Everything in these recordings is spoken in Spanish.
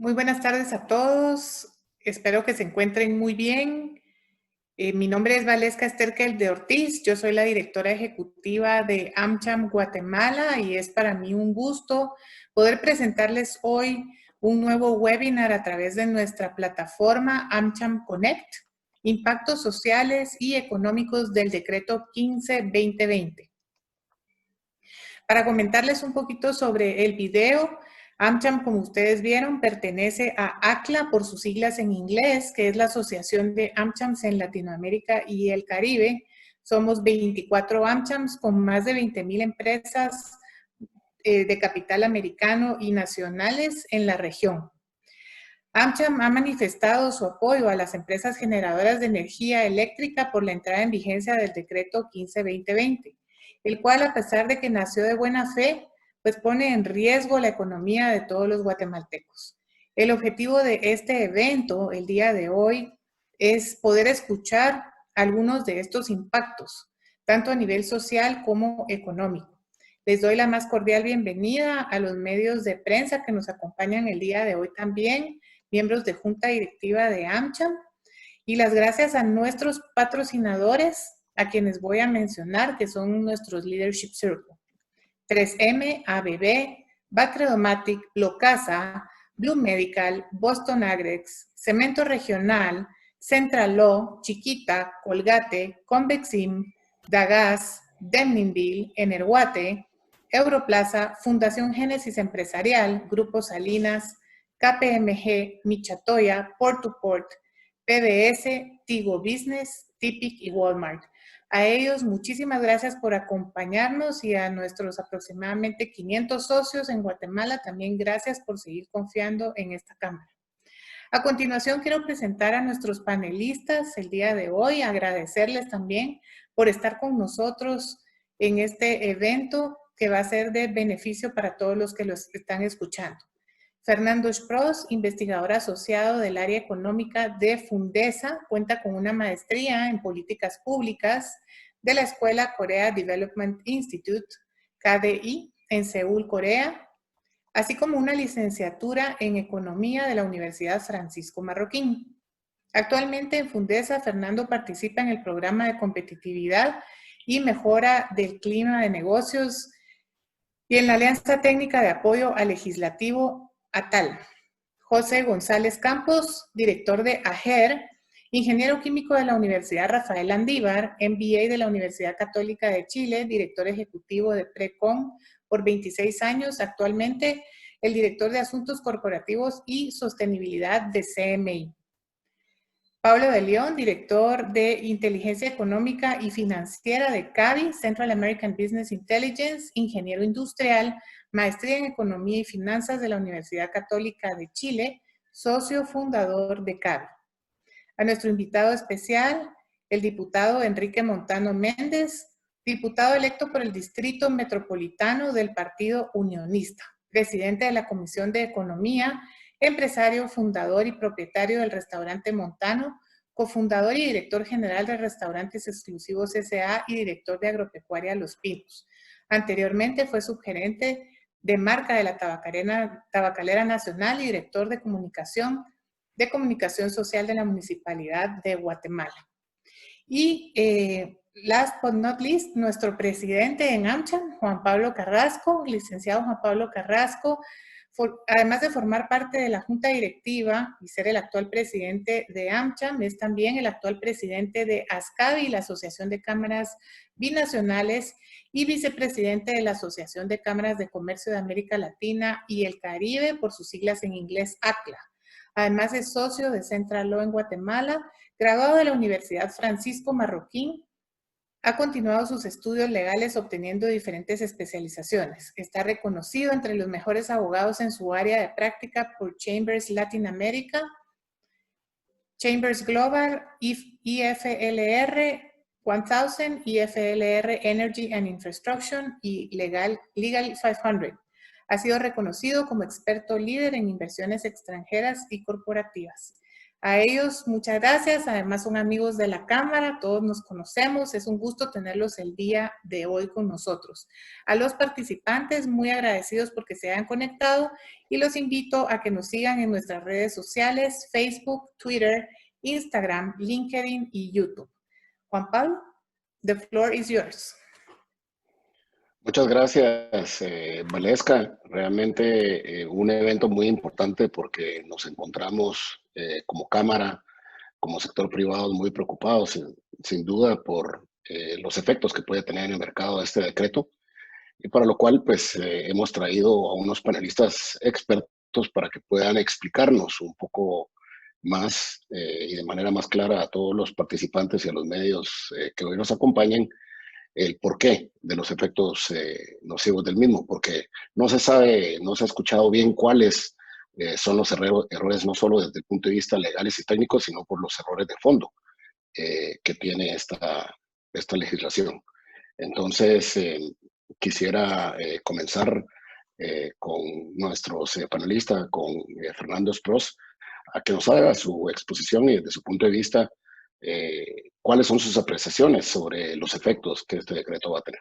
Muy buenas tardes a todos. Espero que se encuentren muy bien. Mi nombre es Valesca Esterkel de Ortiz. Yo soy la directora ejecutiva de AmCham Guatemala y es para mí un gusto poder presentarles hoy un nuevo webinar a través de nuestra plataforma AmCham Connect, Impactos Sociales y Económicos del Decreto 15-2020. Para comentarles un poquito sobre el video, AmCham, como ustedes vieron, pertenece a ACLA por sus siglas en inglés, que es la Asociación de AmChams en Latinoamérica y el Caribe. Somos 24 AmChams con más de 20,000 empresas de capital americano y nacionales en la región. AmCham ha manifestado su apoyo a las empresas generadoras de energía eléctrica por la entrada en vigencia del decreto 15-2020, el cual, a pesar de que nació de buena fe, pues pone en riesgo la economía de todos los guatemaltecos. El objetivo de este evento, el día de hoy, es poder escuchar algunos de estos impactos, tanto a nivel social como económico. Les doy la más cordial bienvenida a los medios de prensa que nos acompañan el día de hoy también, miembros de Junta Directiva de AmCham, y las gracias a nuestros patrocinadores, a quienes voy a mencionar, que son nuestros Leadership Circle. 3M, ABB, Bacredomatic, Locasa, Blue Medical, Boston Agrex, Cemento Regional, Central Law, Chiquita, Colgate, Convexim, Dagas, Demninville, Energuate, Europlaza, Fundación Génesis Empresarial, Grupo Salinas, KPMG, Michatoya, Port2Port, PBS, Tigo Business, Tipic y Walmart. A ellos, muchísimas gracias por acompañarnos y a nuestros aproximadamente 500 socios en Guatemala, también gracias por seguir confiando en esta Cámara. A continuación, quiero presentar a nuestros panelistas el día de hoy, agradecerles también por estar con nosotros en este evento que va a ser de beneficio para todos los que los están escuchando. Fernando Spross, investigador asociado del área económica de Fundesa, cuenta con una maestría en políticas públicas de la Escuela Korea Development Institute, KDI, en Seúl, Corea, así como una licenciatura en economía de la Universidad Francisco Marroquín. Actualmente en Fundesa, Fernando participa en el programa de competitividad y mejora del clima de negocios y en la Alianza Técnica de Apoyo al Legislativo ATAL. José González Campos, director de AGER, ingeniero químico de la Universidad Rafael Andívar, MBA de la Universidad Católica de Chile, director ejecutivo de Precom por 26 años, actualmente el director de Asuntos Corporativos y Sostenibilidad de CMI. Pablo de León, director de Inteligencia Económica y Financiera de CABI, Central American Business Intelligence, ingeniero industrial, maestría en Economía y Finanzas de la Universidad Católica de Chile, socio fundador de CABI. A nuestro invitado especial, el diputado Enrique Montano Méndez, diputado electo por el Distrito Metropolitano del Partido Unionista, presidente de la Comisión de Economía, empresario, fundador y propietario del restaurante Montano, cofundador y director general de Restaurantes Exclusivos S.A. y director de Agropecuaria Los Pinos. Anteriormente fue subgerente de marca de la Tabacalera Nacional y director de comunicación social de la Municipalidad de Guatemala. Y last but not least, nuestro presidente en AmCham, Juan Pablo Carrasco, licenciado Juan Pablo Carrasco, además de formar parte de la Junta Directiva y ser el actual presidente de AmCham, es también el actual presidente de ASCABI, la Asociación de Cámaras Binacionales, y vicepresidente de la Asociación de Cámaras de Comercio de América Latina y el Caribe, por sus siglas en inglés ACLA. Además es socio de Central Law en Guatemala, graduado de la Universidad Francisco Marroquín. Ha continuado sus estudios legales obteniendo diferentes especializaciones. Está reconocido entre los mejores abogados en su área de práctica por Chambers Latin America, Chambers Global, IFLR 1000, IFLR Energy and Infrastructure y Legal 500. Ha sido reconocido como experto líder en inversiones extranjeras y corporativas. A ellos, muchas gracias. Además, son amigos de la Cámara, todos nos conocemos. Es un gusto tenerlos el día de hoy con nosotros. A los participantes, muy agradecidos porque se hayan conectado y los invito a que nos sigan en nuestras redes sociales, Facebook, Twitter, Instagram, LinkedIn y YouTube. Juan Pablo, the floor is yours. Muchas gracias, Valesca. Realmente un evento muy importante porque nos encontramos como Cámara, como sector privado, muy preocupados, sin duda, por los efectos que puede tener en el mercado este decreto, y para lo cual pues hemos traído a unos panelistas expertos para que puedan explicarnos un poco más y de manera más clara a todos los participantes y a los medios que hoy nos acompañan el porqué de los efectos nocivos del mismo, porque no se sabe, no se ha escuchado bien cuáles son los errores, no solo desde el punto de vista legales y técnicos, sino por los errores de fondo que tiene esta legislación. Entonces, quisiera comenzar con nuestros panelistas, con Fernando Spross, a que nos haga su exposición y desde su punto de vista cuáles son sus apreciaciones sobre los efectos que este decreto va a tener.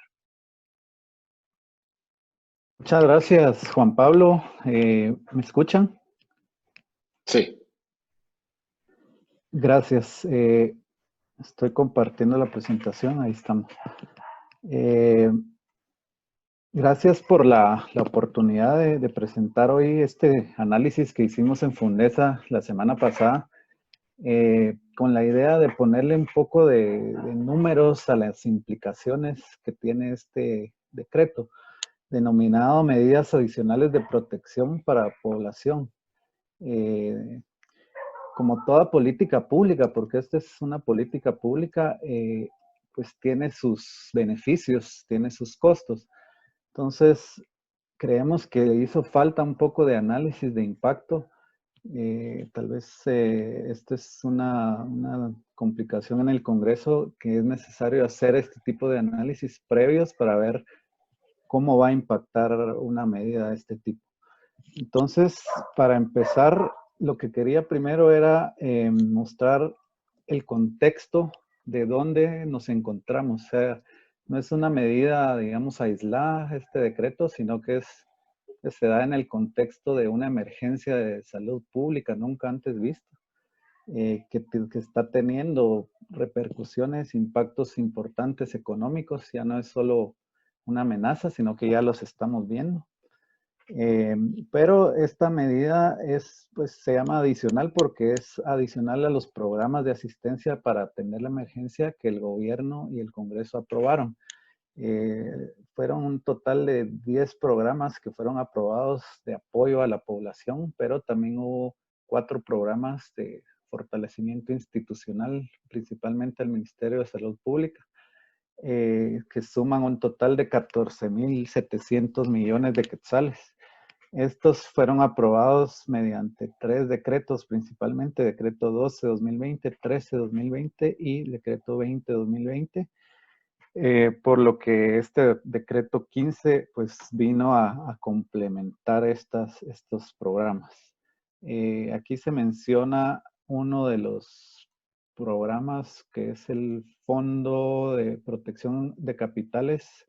Muchas gracias, Juan Pablo. ¿Me escuchan? Sí. Gracias. Estoy compartiendo la presentación. Ahí estamos. Gracias por la oportunidad de presentar hoy este análisis que hicimos en Fundesa la semana pasada, con la idea de ponerle un poco de números a las implicaciones que tiene este decreto, denominado medidas adicionales de protección para población. Como toda política pública, porque esta es una política pública, pues tiene sus beneficios, tiene sus costos. Entonces, creemos que hizo falta un poco de análisis de impacto. Tal vez esta es una complicación en el Congreso, que es necesario hacer este tipo de análisis previos para ver cómo va a impactar una medida de este tipo. Entonces, para empezar, lo que quería primero era mostrar el contexto de dónde nos encontramos. O sea, no es una medida, digamos, aislada este decreto, sino que se da en el contexto de una emergencia de salud pública nunca antes vista, que está teniendo repercusiones, impactos importantes económicos. Ya no es solo una amenaza, sino que ya los estamos viendo. Pero esta medida pues, se llama adicional porque es adicional a los programas de asistencia para atender la emergencia que el gobierno y el Congreso aprobaron. Fueron un total de 10 programas que fueron aprobados de apoyo a la población, pero también hubo 4 programas de fortalecimiento institucional, principalmente al Ministerio de Salud Pública, que suman un total de 14.700 millones de quetzales. Estos fueron aprobados mediante 3 decretos, principalmente decreto 12-2020, 13-2020 y decreto 20-2020, por lo que este decreto 15 pues vino a complementar estos programas. Aquí se menciona uno de los programas que es el Fondo de Protección de Capitales.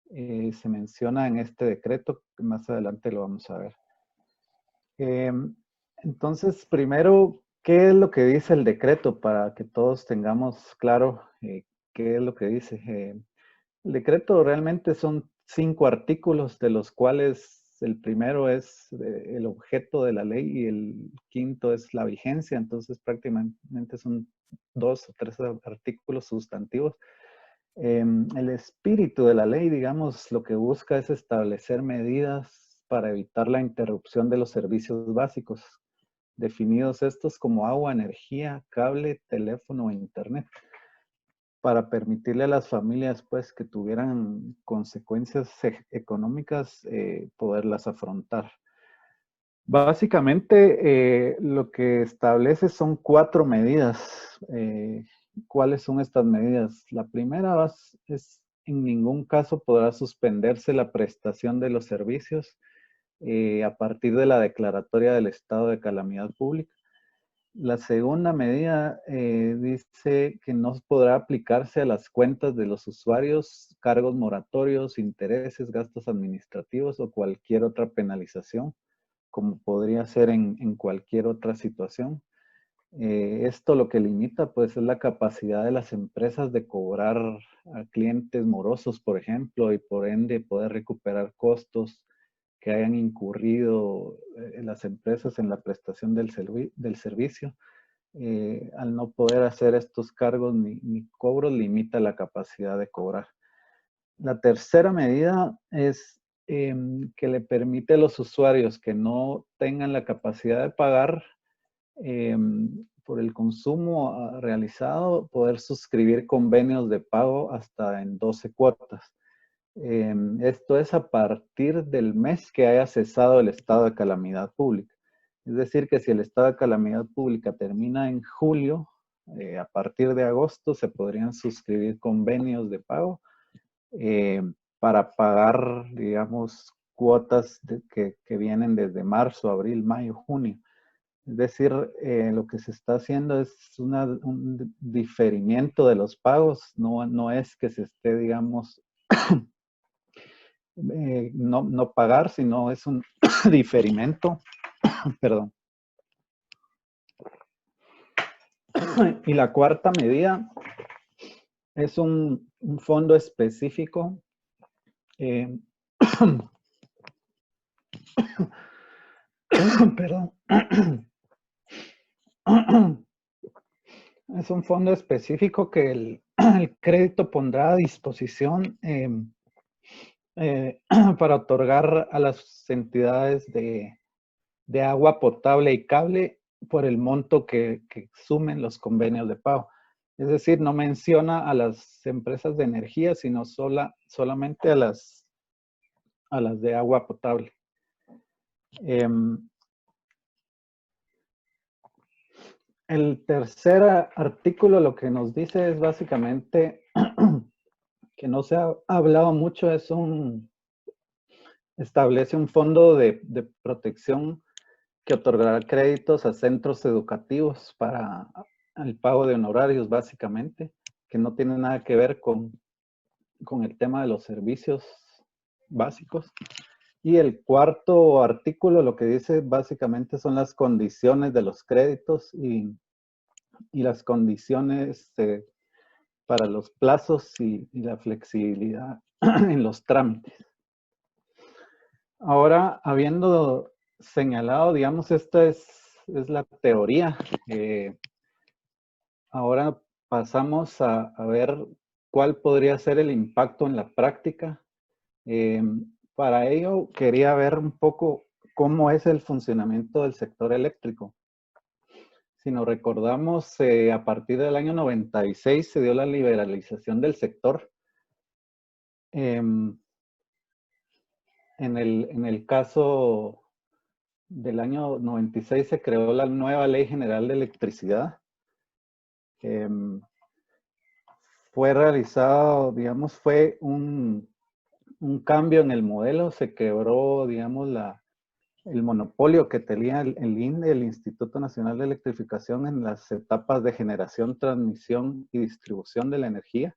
Se menciona en este decreto, que más adelante lo vamos a ver. Entonces, primero, ¿qué es lo que dice el decreto para que todos tengamos claro qué es lo que dice? El decreto realmente son 5 artículos, de los cuales el primero es el objeto de la ley y el quinto es la vigencia. Entonces, prácticamente son 2 o 3 artículos sustantivos. El espíritu de la ley, digamos, lo que busca es establecer medidas para evitar la interrupción de los servicios básicos, definidos estos como agua, energía, cable, teléfono e internet, para permitirle a las familias, pues, que tuvieran consecuencias económicas, poderlas afrontar. Básicamente, lo que establece son 4 medidas. ¿Cuáles son estas medidas? La primera es, en ningún caso podrá suspenderse la prestación de los servicios a partir de la declaratoria del estado de calamidad pública. La segunda medida dice que no podrá aplicarse a las cuentas de los usuarios cargos moratorios, intereses, gastos administrativos o cualquier otra penalización, como podría ser en cualquier otra situación. Esto lo que limita pues es la capacidad de las empresas de cobrar a clientes morosos, por ejemplo, y por ende poder recuperar costos que hayan incurrido las empresas en la prestación del servicio. Al no poder hacer estos cargos ni cobros, limita la capacidad de cobrar. La tercera medida es que le permite a los usuarios que no tengan la capacidad de pagar por el consumo realizado, poder suscribir convenios de pago hasta en 12 cuotas. Esto es a partir del mes que haya cesado el estado de calamidad pública. Es decir, que si el estado de calamidad pública termina en julio, a partir de agosto se podrían suscribir convenios de pago para pagar, digamos, cuotas que vienen desde marzo, abril, mayo, junio. Es decir, lo que se está haciendo es un diferimiento de los pagos, no es que se esté, digamos, no pagar, sino es un diferimento, perdón. Y la cuarta medida es un fondo específico perdón. Es un fondo específico que el crédito pondrá a disposición para otorgar a las entidades de agua potable y cable por el monto que sumen los convenios de pago. Es decir, no menciona a las empresas de energía, sino solamente a las de agua potable. El tercer artículo lo que nos dice es básicamente que no se ha hablado mucho, establece un fondo de protección que otorgará créditos a centros educativos para el pago de honorarios, básicamente, que no tiene nada que ver con el tema de los servicios básicos. Y el cuarto artículo lo que dice básicamente son las condiciones de los créditos y las condiciones para los plazos y la flexibilidad en los trámites. Ahora, habiendo señalado, digamos, esta es la teoría. Ahora pasamos a ver cuál podría ser el impacto en la práctica. Para ello, quería ver un poco cómo es el funcionamiento del sector eléctrico. Si nos recordamos, a partir del año 96 se dio la liberalización del sector. En el caso del año 96 se creó la nueva Ley General de Electricidad. Fue realizado, digamos, fue un cambio en el modelo, se quebró, digamos, el monopolio que tenía el INDE, el Instituto Nacional de Electrificación, en las etapas de generación, transmisión y distribución de la energía.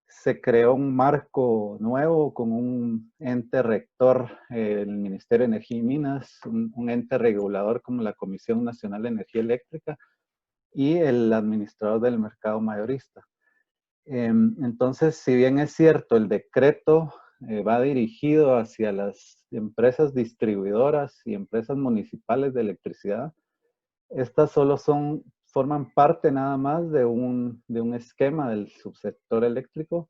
Se creó un marco nuevo con un ente rector, el Ministerio de Energía y Minas, un ente regulador como la Comisión Nacional de Energía Eléctrica y el administrador del mercado mayorista. Entonces, si bien es cierto, el decreto va dirigido hacia las empresas distribuidoras y empresas municipales de electricidad, estas solo forman parte nada más de un esquema del subsector eléctrico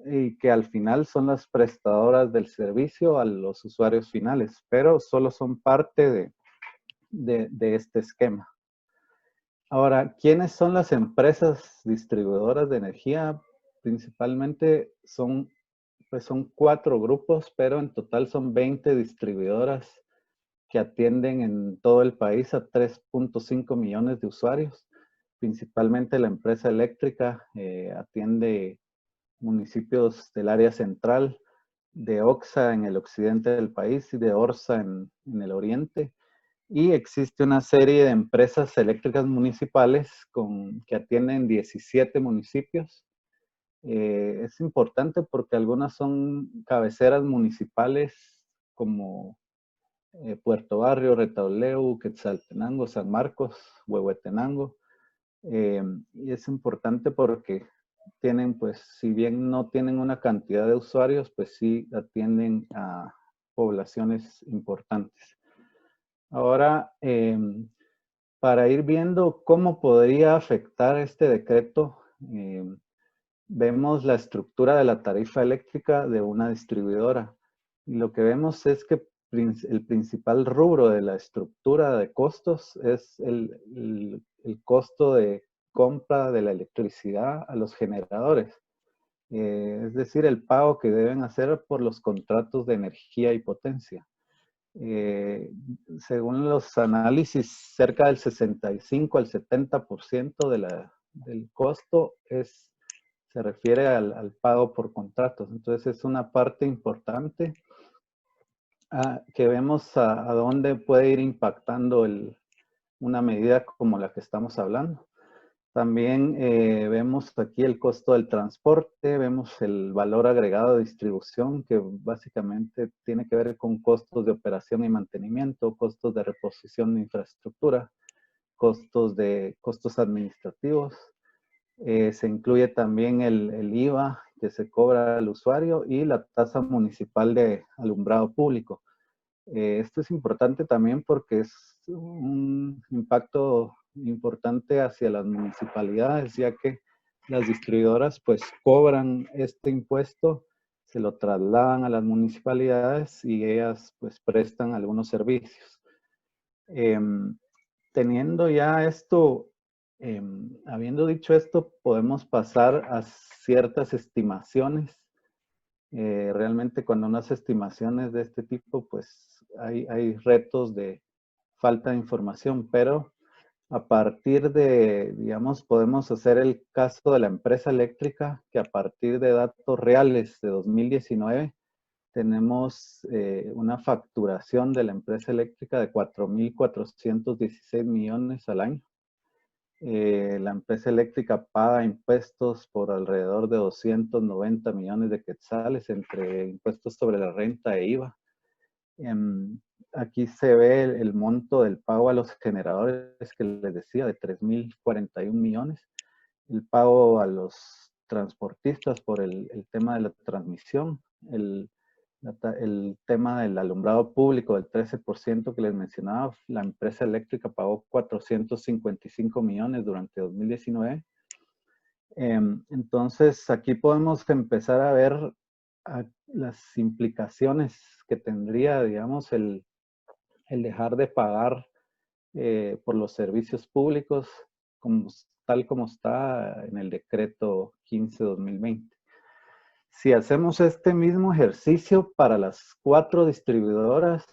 y que al final son las prestadoras del servicio a los usuarios finales, pero solo son parte de este esquema. Ahora, ¿quiénes son las empresas distribuidoras de energía? Principalmente son 4 grupos, pero en total son 20 distribuidoras que atienden en todo el país a 3.5 millones de usuarios. Principalmente la empresa eléctrica atiende municipios del área central, de Oxa en el occidente del país y de Orza en el oriente. Y existe una serie de empresas eléctricas municipales que atienden 17 municipios. Es importante porque algunas son cabeceras municipales como Puerto Barrio, Retauleu, Quetzaltenango, San Marcos, Huehuetenango. Y es importante porque tienen, pues, si bien no tienen una cantidad de usuarios, pues sí atienden a poblaciones importantes. Ahora, para ir viendo cómo podría afectar este decreto, vemos la estructura de la tarifa eléctrica de una distribuidora. Y lo que vemos es que el principal rubro de la estructura de costos es el costo de compra de la electricidad a los generadores. Es decir, el pago que deben hacer por los contratos de energía y potencia. Según los análisis, cerca del 65 al 70% del costo se refiere al pago por contratos. Entonces es una parte importante que vemos a dónde puede ir impactando una medida como la que estamos hablando. También vemos aquí el costo del transporte, vemos el valor agregado de distribución, que básicamente tiene que ver con costos de operación y mantenimiento, costos de reposición de infraestructura, costos administrativos. Se incluye también el IVA que se cobra al usuario y la tasa municipal de alumbrado público. Esto es importante también porque es un impacto importante hacia las municipalidades, ya que las distribuidoras pues cobran este impuesto, se lo trasladan a las municipalidades y ellas pues prestan algunos servicios. Teniendo ya esto, habiendo dicho esto, podemos pasar a ciertas estimaciones. Realmente cuando uno hace estimaciones de este tipo, pues hay retos de falta de información, pero a partir de, digamos, podemos hacer el caso de la empresa eléctrica, que a partir de datos reales de 2019, tenemos una facturación de la empresa eléctrica de 4.416 millones al año. La empresa eléctrica paga impuestos por alrededor de 290 millones de quetzales entre impuestos sobre la renta e IVA. Aquí se ve el monto del pago a los generadores que les decía de 3.041 millones. El pago a los transportistas por el tema de la transmisión, el tema del alumbrado público del 13% que les mencionaba, la empresa eléctrica pagó 455 millones durante 2019. Entonces, aquí podemos empezar a ver las implicaciones que tendría, digamos, el dejar de pagar por los servicios públicos tal como está en el decreto 15/2020. Si hacemos este mismo ejercicio para las 4 distribuidoras,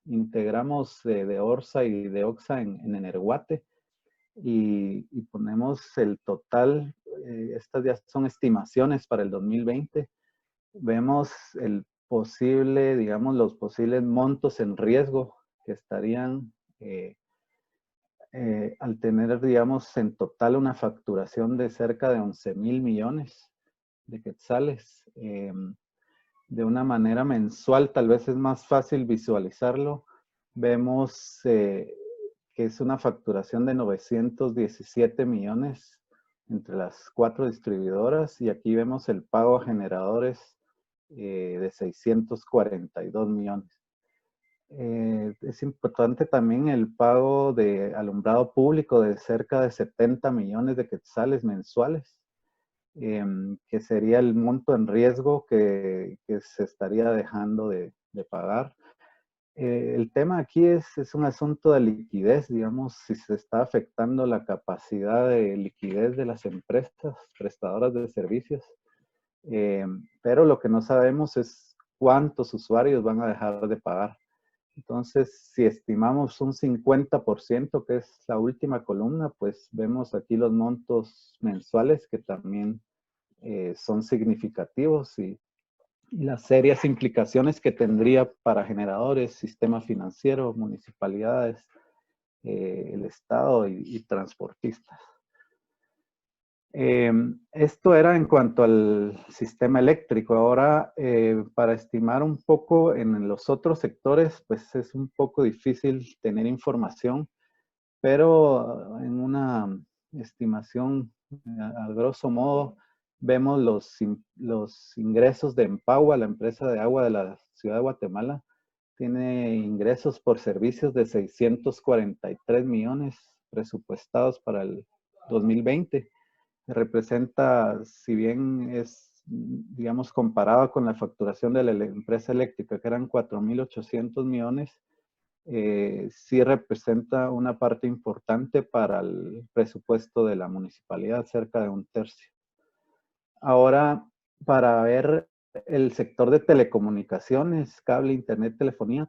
integramos de Orsa y de Oxa en Energuate y ponemos el total, estas ya son estimaciones para el 2020, vemos los posibles montos en riesgo que estarían al tener, digamos, en total una facturación de cerca de 11.000 millones de quetzales. De una manera mensual, tal vez es más fácil visualizarlo. Vemos que es una facturación de 917 millones entre las 4 distribuidoras y aquí vemos el pago a generadores de 642 millones. Es importante también el pago de alumbrado público de cerca de 70 millones de quetzales mensuales, que sería el monto en riesgo que se estaría dejando de pagar. El tema aquí es un asunto de liquidez, digamos, si se está afectando la capacidad de liquidez de las empresas prestadoras de servicios. Pero lo que no sabemos es cuántos usuarios van a dejar de pagar. Entonces, si estimamos un 50%, que es la última columna, pues vemos aquí los montos mensuales que también son significativos y las serias implicaciones que tendría para generadores, sistema financiero, municipalidades, el Estado y transportistas. Esto era en cuanto al sistema eléctrico. Ahora, para estimar un poco en los otros sectores, pues es un poco difícil tener información, pero en una estimación, a grosso modo, vemos los ingresos de Empagua, la empresa de agua de la ciudad de Guatemala. Tiene ingresos por servicios de 643 millones presupuestados para el 2020. Representa, si bien es, digamos, comparado con la facturación de la empresa eléctrica, que eran 4.800 millones, sí representa una parte importante para el presupuesto de la municipalidad, cerca de un tercio. Ahora, para ver el sector de telecomunicaciones, cable, internet, telefonía,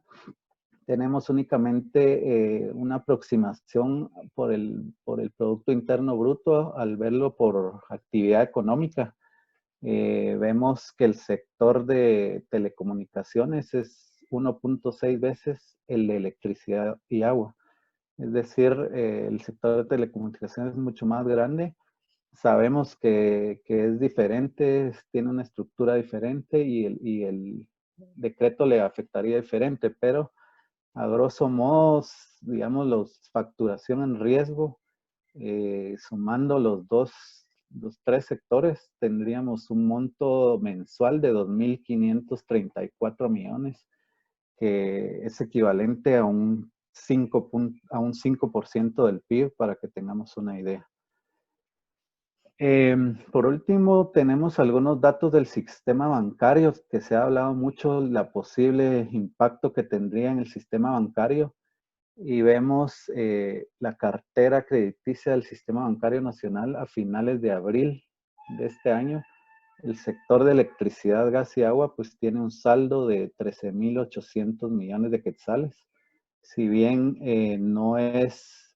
tenemos únicamente una aproximación por el Producto Interno Bruto al verlo por actividad económica. Vemos que el sector de telecomunicaciones es 1.6 veces el de electricidad y agua. Es decir, el sector de telecomunicaciones es mucho más grande. Sabemos que es diferente, tiene una estructura diferente y el decreto le afectaría diferente, pero a grosso modo, digamos, los facturación en riesgo, sumando los tres sectores, tendríamos un monto mensual de 2.534 millones, que es equivalente a un 5% del PIB, para que tengamos una idea. Por último, tenemos algunos datos del sistema bancario, que se ha hablado mucho la posible impacto que tendría en el sistema bancario, y vemos la cartera crediticia del sistema bancario nacional a finales de abril de este año. El sector de electricidad, gas y agua pues tiene un saldo de 13.800 millones de quetzales. Si bien no es,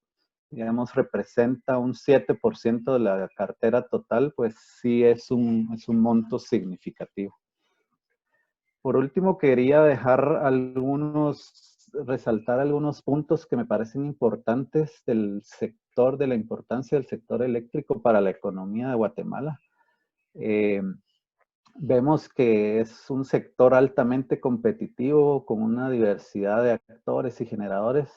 digamos, representa un 7% de la cartera total, pues sí es un monto significativo. Por último, quería resaltar algunos puntos que me parecen importantes del sector, de la importancia del sector eléctrico para la economía de Guatemala. Vemos que es un sector altamente competitivo, con una diversidad de actores y generadores,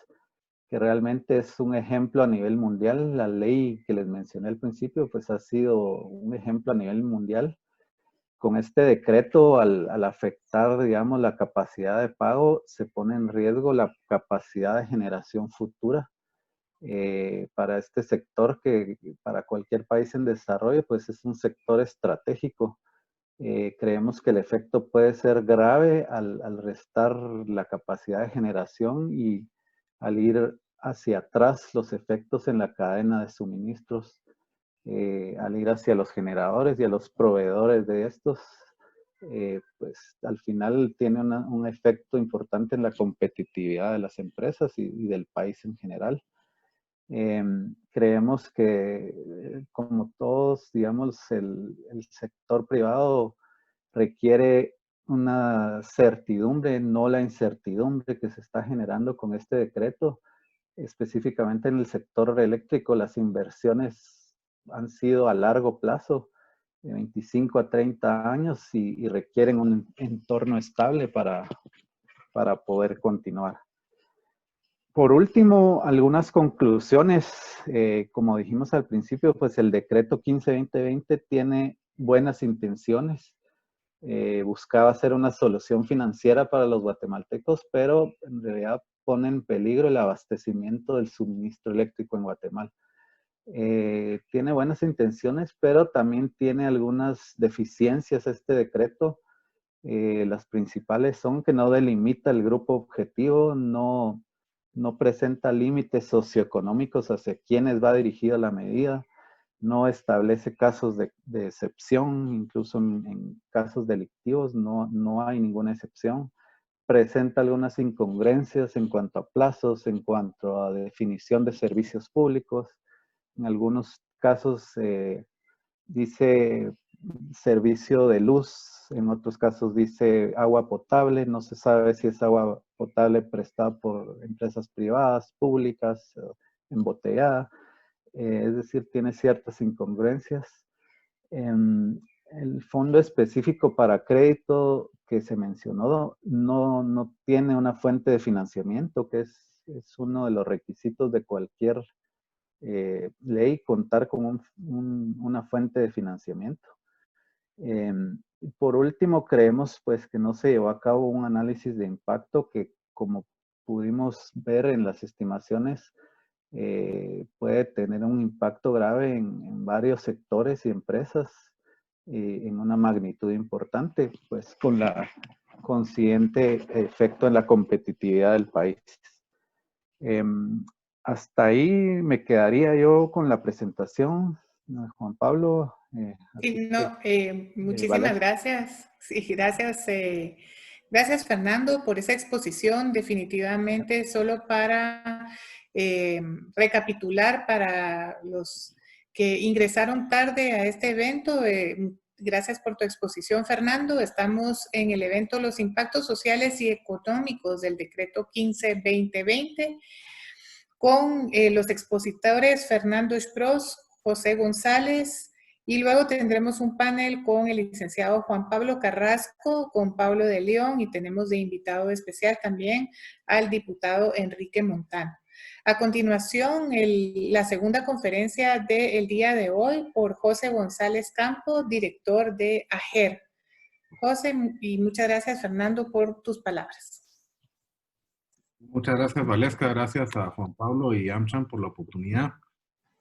que realmente es un ejemplo a nivel mundial. La ley que les mencioné al principio, pues ha sido un ejemplo a nivel mundial. Con este decreto, al afectar, digamos, la capacidad de pago, se pone en riesgo la capacidad de generación futura para este sector, que para cualquier país en desarrollo, pues es un sector estratégico. Creemos que el efecto puede ser grave al restar la capacidad de generación y al ir hacia atrás los efectos en la cadena de suministros, al ir hacia los generadores y a los proveedores de estos, pues al final tiene un efecto importante en la competitividad de las empresas y del país en general. Creemos que, como todos, digamos, el sector privado requiere una certidumbre, no la incertidumbre que se está generando con este decreto. Específicamente en el sector eléctrico, las inversiones han sido a largo plazo, de 25 a 30 años, y requieren un entorno estable para poder continuar. Por último, algunas conclusiones. Como dijimos al principio, pues el decreto 15-2020 tiene buenas intenciones. Buscaba ser una solución financiera para los guatemaltecos, pero en realidad pone en peligro el abastecimiento del suministro eléctrico en Guatemala. Tiene buenas intenciones, pero también tiene algunas deficiencias este decreto. Las principales son que no delimita el grupo objetivo, no presenta límites socioeconómicos hacia quienes va dirigida la medida, no establece casos de excepción, incluso en casos delictivos no hay ninguna excepción. Presenta algunas incongruencias en cuanto a plazos, en cuanto a definición de servicios públicos. En algunos casos dice servicio de luz, en otros casos dice agua potable, no se sabe si es agua potable prestada por empresas privadas, públicas, embotellada, es decir, tiene ciertas incongruencias. El fondo específico para crédito que se mencionó no tiene una fuente de financiamiento, que es uno de los requisitos de cualquier ley, contar con una fuente de financiamiento. Por último, creemos pues que no se llevó a cabo un análisis de impacto que, como pudimos ver en las estimaciones, puede tener un impacto grave en varios sectores y empresas en una magnitud importante, pues con la consiguiente efecto en la competitividad del país. Hasta ahí me quedaría yo con la presentación, Juan Pablo. Sí, no, muchísimas Valesca. gracias. Sí, gracias, gracias Fernando por esa exposición. Definitivamente, solo para recapitular para los que ingresaron tarde a este evento, gracias por tu exposición, Fernando. Estamos en el evento Los impactos sociales y económicos del decreto 15-2020 con los expositores Fernando Spross, José González, y luego tendremos un panel con el licenciado Juan Pablo Carrasco, con Pablo de León, y tenemos de invitado especial también al diputado Enrique Montano. A continuación, la segunda conferencia del día de hoy por José González Campo, director de AGER. José, y muchas gracias, Fernando, por tus palabras. Muchas gracias, Valesca. Gracias a Juan Pablo y AmCham por la oportunidad.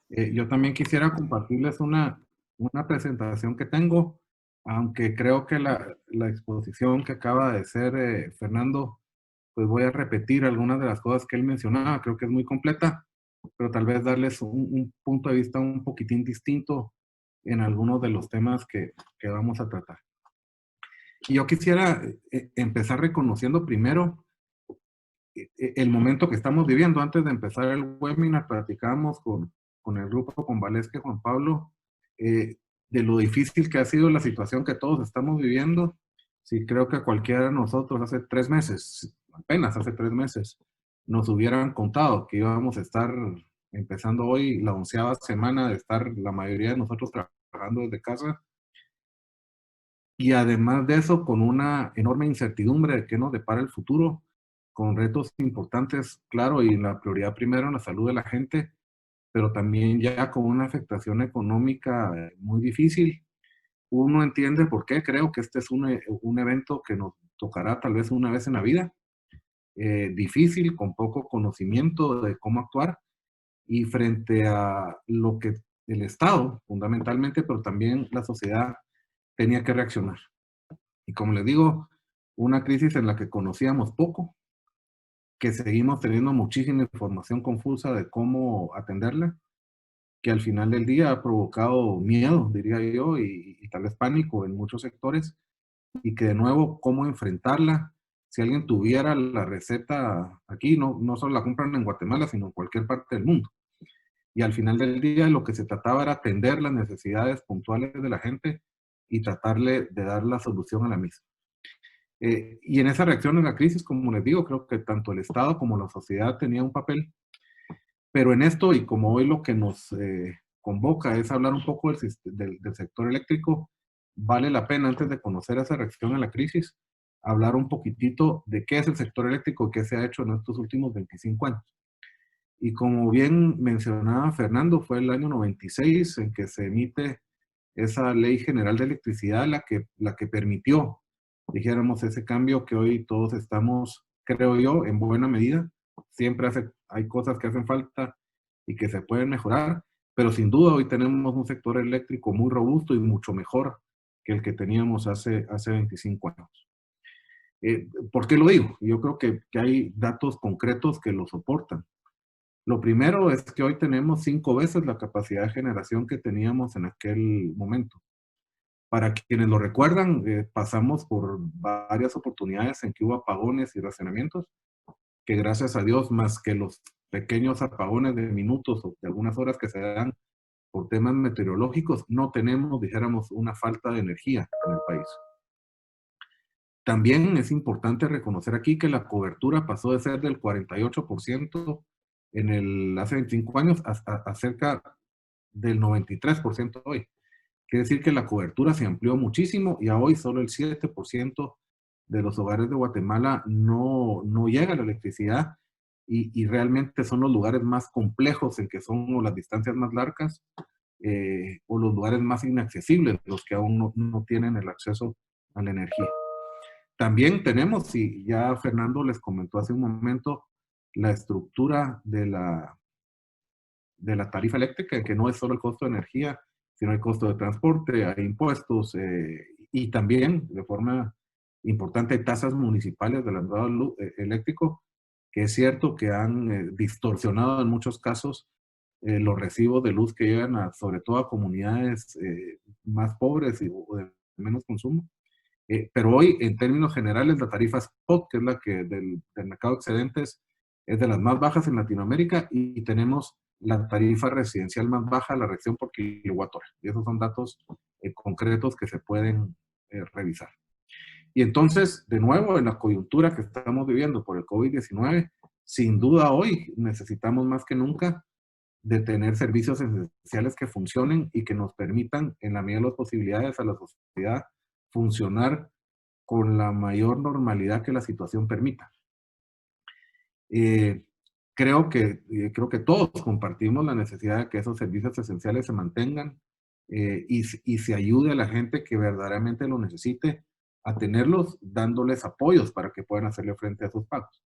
Yo también quisiera compartirles una presentación que tengo, aunque creo que la exposición que acaba de hacer Fernando, pues voy a repetir algunas de las cosas que él mencionaba. Creo que es muy completa, pero tal vez darles un punto de vista un poquitín distinto en algunos de los temas que vamos a tratar. Y yo quisiera empezar reconociendo primero el momento que estamos viviendo. Antes de empezar el webinar, platicábamos con el grupo, con Valesca y Juan Pablo, de lo difícil que ha sido la situación que todos estamos viviendo. Sí, creo que cualquiera de nosotros hace 3 meses, apenas hace 3 meses, nos hubieran contado que íbamos a estar empezando hoy la 11ª semana de estar la mayoría de nosotros trabajando desde casa. Y además de eso, con una enorme incertidumbre de qué nos depara el futuro, con retos importantes, claro, y la prioridad primero en la salud de la gente, pero también ya con una afectación económica muy difícil. Uno entiende por qué. Creo que este es un evento que nos tocará tal vez una vez en la vida, difícil, con poco conocimiento de cómo actuar, y frente a lo que el Estado, fundamentalmente, pero también la sociedad, tenía que reaccionar. Y como les digo, una crisis en la que conocíamos poco, que seguimos teniendo muchísima información confusa de cómo atenderla, que al final del día ha provocado miedo, diría yo, y tal vez pánico en muchos sectores, y que de nuevo, cómo enfrentarla. Si alguien tuviera la receta aquí, no solo la compran en Guatemala, sino en cualquier parte del mundo. Y al final del día lo que se trataba era atender las necesidades puntuales de la gente y tratarle de dar la solución a la misma. Y en esa reacción a la crisis, como les digo, creo que tanto el Estado como la sociedad tenían un papel. Pero en esto, y como hoy lo que nos convoca es hablar un poco del sector eléctrico, vale la pena, antes de conocer esa reacción a la crisis, hablar un poquitito de qué es el sector eléctrico y qué se ha hecho en estos últimos 25 años. Y como bien mencionaba Fernando, fue el año 96 en que se emite esa Ley General de Electricidad la que permitió, dijéramos, ese cambio que hoy todos estamos, creo yo, en buena medida. Siempre hay cosas que hacen falta y que se pueden mejorar, pero sin duda hoy tenemos un sector eléctrico muy robusto y mucho mejor que el que teníamos hace 25 años. ¿Por qué lo digo? Yo creo que hay datos concretos que lo soportan. Lo primero es que hoy tenemos 5 veces la capacidad de generación que teníamos en aquel momento. Para quienes lo recuerdan, pasamos por varias oportunidades en que hubo apagones y racionamientos, que gracias a Dios, más que los pequeños apagones de minutos o de algunas horas que se dan, por temas meteorológicos, no tenemos, dijéramos, una falta de energía en el país. También es importante reconocer aquí que la cobertura pasó de ser del 48% hace 25 años a cerca del 93% hoy. Quiere decir que la cobertura se amplió muchísimo y a hoy solo el 7% de los hogares de Guatemala no llega a la electricidad y realmente son los lugares más complejos en que son o las distancias más largas o los lugares más inaccesibles, los que aún no tienen el acceso a la energía. También tenemos, y ya Fernando les comentó hace un momento, la estructura de la tarifa eléctrica, que no es solo el costo de energía, sino el costo de transporte, hay impuestos y también, de forma importante, hay tasas municipales del alumbrado eléctrico, que es cierto que han distorsionado en muchos casos los recibos de luz que llegan sobre todo a comunidades más pobres o de menos consumo. Pero hoy, en términos generales, la tarifa spot, que es la que del mercado de excedentes, es de las más bajas en Latinoamérica y tenemos la tarifa residencial más baja de la región por kilowatt hora. Y esos son datos concretos que se pueden revisar. Y entonces, de nuevo, en la coyuntura que estamos viviendo por el COVID-19, sin duda hoy necesitamos más que nunca de tener servicios esenciales que funcionen y que nos permitan, en la medida de las posibilidades, a la sociedad funcionar con la mayor normalidad que la situación permita. Creo que todos compartimos la necesidad de que esos servicios esenciales se mantengan y se ayude a la gente que verdaderamente lo necesite a tenerlos, dándoles apoyos para que puedan hacerle frente a sus pagos.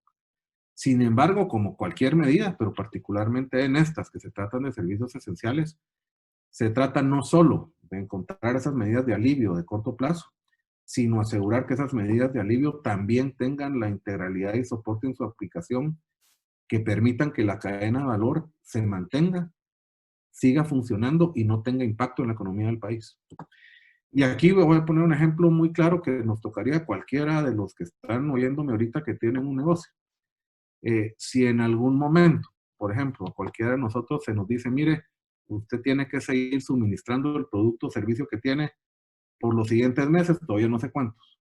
Sin embargo, como cualquier medida, pero particularmente en estas que se tratan de servicios esenciales, se trata no solo de encontrar esas medidas de alivio de corto plazo, sino asegurar que esas medidas de alivio también tengan la integralidad y soporte en su aplicación que permitan que la cadena de valor se mantenga, siga funcionando y no tenga impacto en la economía del país. Y aquí voy a poner un ejemplo muy claro que nos tocaría a cualquiera de los que están oyéndome ahorita que tienen un negocio. Si en algún momento, por ejemplo, cualquiera de nosotros se nos dice, mire, usted tiene que seguir suministrando el producto o servicio que tiene por los siguientes meses, todavía no sé cuántos.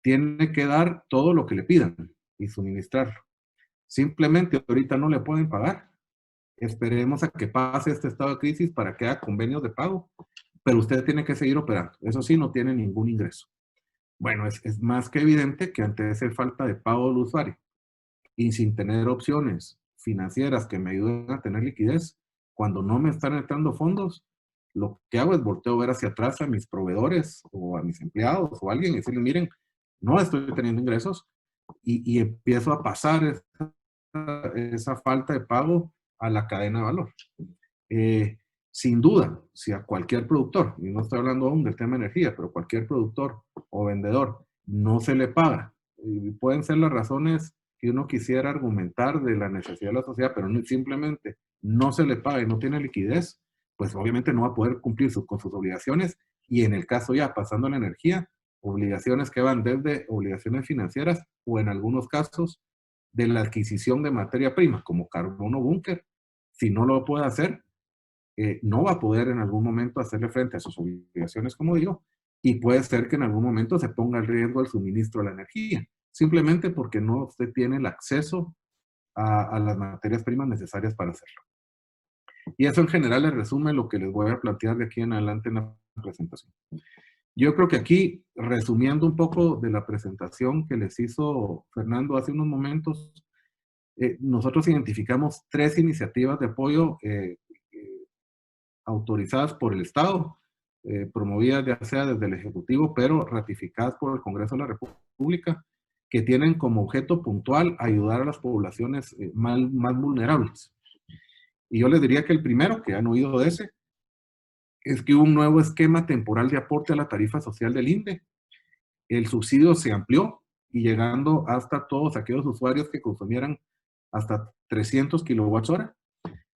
Tiene que dar todo lo que le pidan y suministrarlo. Simplemente ahorita no le pueden pagar. Esperemos a que pase este estado de crisis para que haga convenios de pago, pero usted tiene que seguir operando. Eso sí, no tiene ningún ingreso. Bueno, es más que evidente que ante esa falta de pago del usuario y sin tener opciones financieras que me ayuden a tener liquidez, cuando no me están entrando fondos, lo que hago es volteo a ver hacia atrás a mis proveedores o a mis empleados o a alguien y decirles, miren, no estoy teniendo ingresos y empiezo a pasar esa falta de pago a la cadena de valor. Sin duda, si a cualquier productor, y no estoy hablando aún del tema de energía, pero cualquier productor o vendedor no se le paga, y pueden ser las razones que uno quisiera argumentar de la necesidad de la sociedad, pero simplemente no se le paga y no tiene liquidez, pues obviamente no va a poder cumplir con sus obligaciones y en el caso ya pasando a la energía, obligaciones que van desde obligaciones financieras o en algunos casos de la adquisición de materia prima como carbono búnker. Si no lo puede hacer, no va a poder en algún momento hacerle frente a sus obligaciones, como digo, y puede ser que en algún momento se ponga en riesgo el suministro de la energía, simplemente porque no usted tiene el acceso a las materias primas necesarias para hacerlo. Y eso en general le resume lo que les voy a plantear de aquí en adelante en la presentación. Yo creo que aquí, resumiendo un poco de la presentación que les hizo Fernando hace unos momentos, nosotros identificamos 3 iniciativas de apoyo autorizadas por el Estado, promovidas ya sea desde el Ejecutivo, pero ratificadas por el Congreso de la República, que tienen como objeto puntual ayudar a las poblaciones más vulnerables. Y yo les diría que el primero, que han oído de ese, es que hubo un nuevo esquema temporal de aporte a la tarifa social del INDE. El subsidio se amplió y llegando hasta todos aquellos usuarios que consumieran hasta 300 kWh,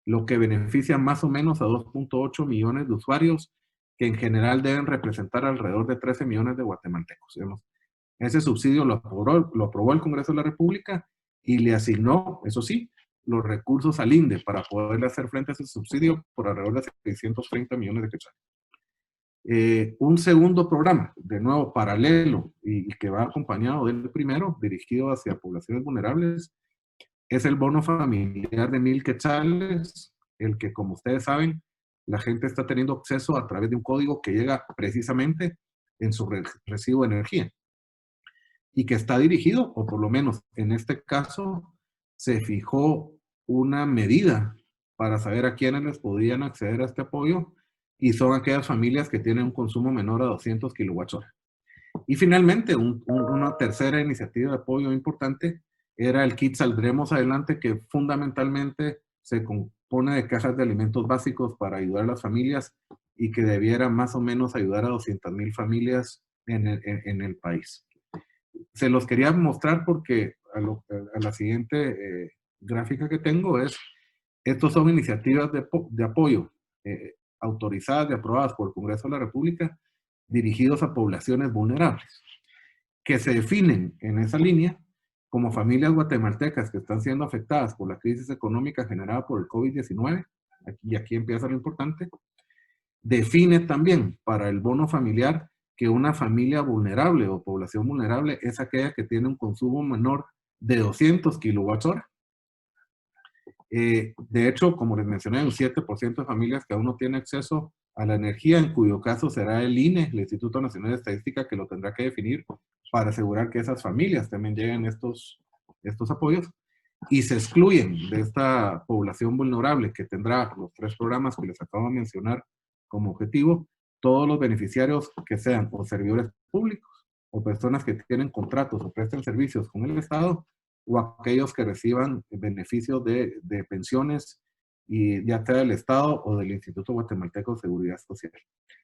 lo que beneficia más o menos a 2.8 millones de usuarios, que en general deben representar alrededor de 13 millones de guatemaltecos. Ese subsidio lo aprobó el Congreso de la República y le asignó, eso sí, los recursos al INDE para poder hacer frente a ese subsidio por alrededor de 630 millones de quetzales. Un segundo programa, de nuevo paralelo y que va acompañado del primero, dirigido hacia poblaciones vulnerables, es el bono familiar de 1,000 quetzales, el que, como ustedes saben, la gente está teniendo acceso a través de un código que llega precisamente en su recibo de energía. Y que está dirigido, o por lo menos en este caso, se fijó una medida para saber a quiénes les podían acceder a este apoyo, y son aquellas familias que tienen un consumo menor a 200 kWh. Y finalmente, una tercera iniciativa de apoyo importante era el kit Saldremos Adelante, que fundamentalmente se compone de cajas de alimentos básicos para ayudar a las familias y que debiera más o menos ayudar a 200,000 familias en el país. Se los quería mostrar porque a la siguiente gráfica que tengo estos son iniciativas de apoyo autorizadas y aprobadas por el Congreso de la República dirigidos a poblaciones vulnerables, que se definen en esa línea como familias guatemaltecas que están siendo afectadas por la crisis económica generada por el COVID-19, y aquí empieza lo importante. Define también para el bono familiar que una familia vulnerable o población vulnerable es aquella que tiene un consumo menor de 200 kWh. De hecho, como les mencioné, un 7% de familias que aún no tiene acceso a la energía, en cuyo caso será el INE, el Instituto Nacional de Estadística, que lo tendrá que definir para asegurar que esas familias también lleguen estos apoyos, y se excluyen de esta población vulnerable que tendrá los 3 programas que les acabo de mencionar como objetivo, todos los beneficiarios que sean o servidores públicos o personas que tienen contratos o presten servicios con el Estado, o aquellos que reciban beneficios de pensiones, y ya sea del Estado o del Instituto Guatemalteco de Seguridad Social.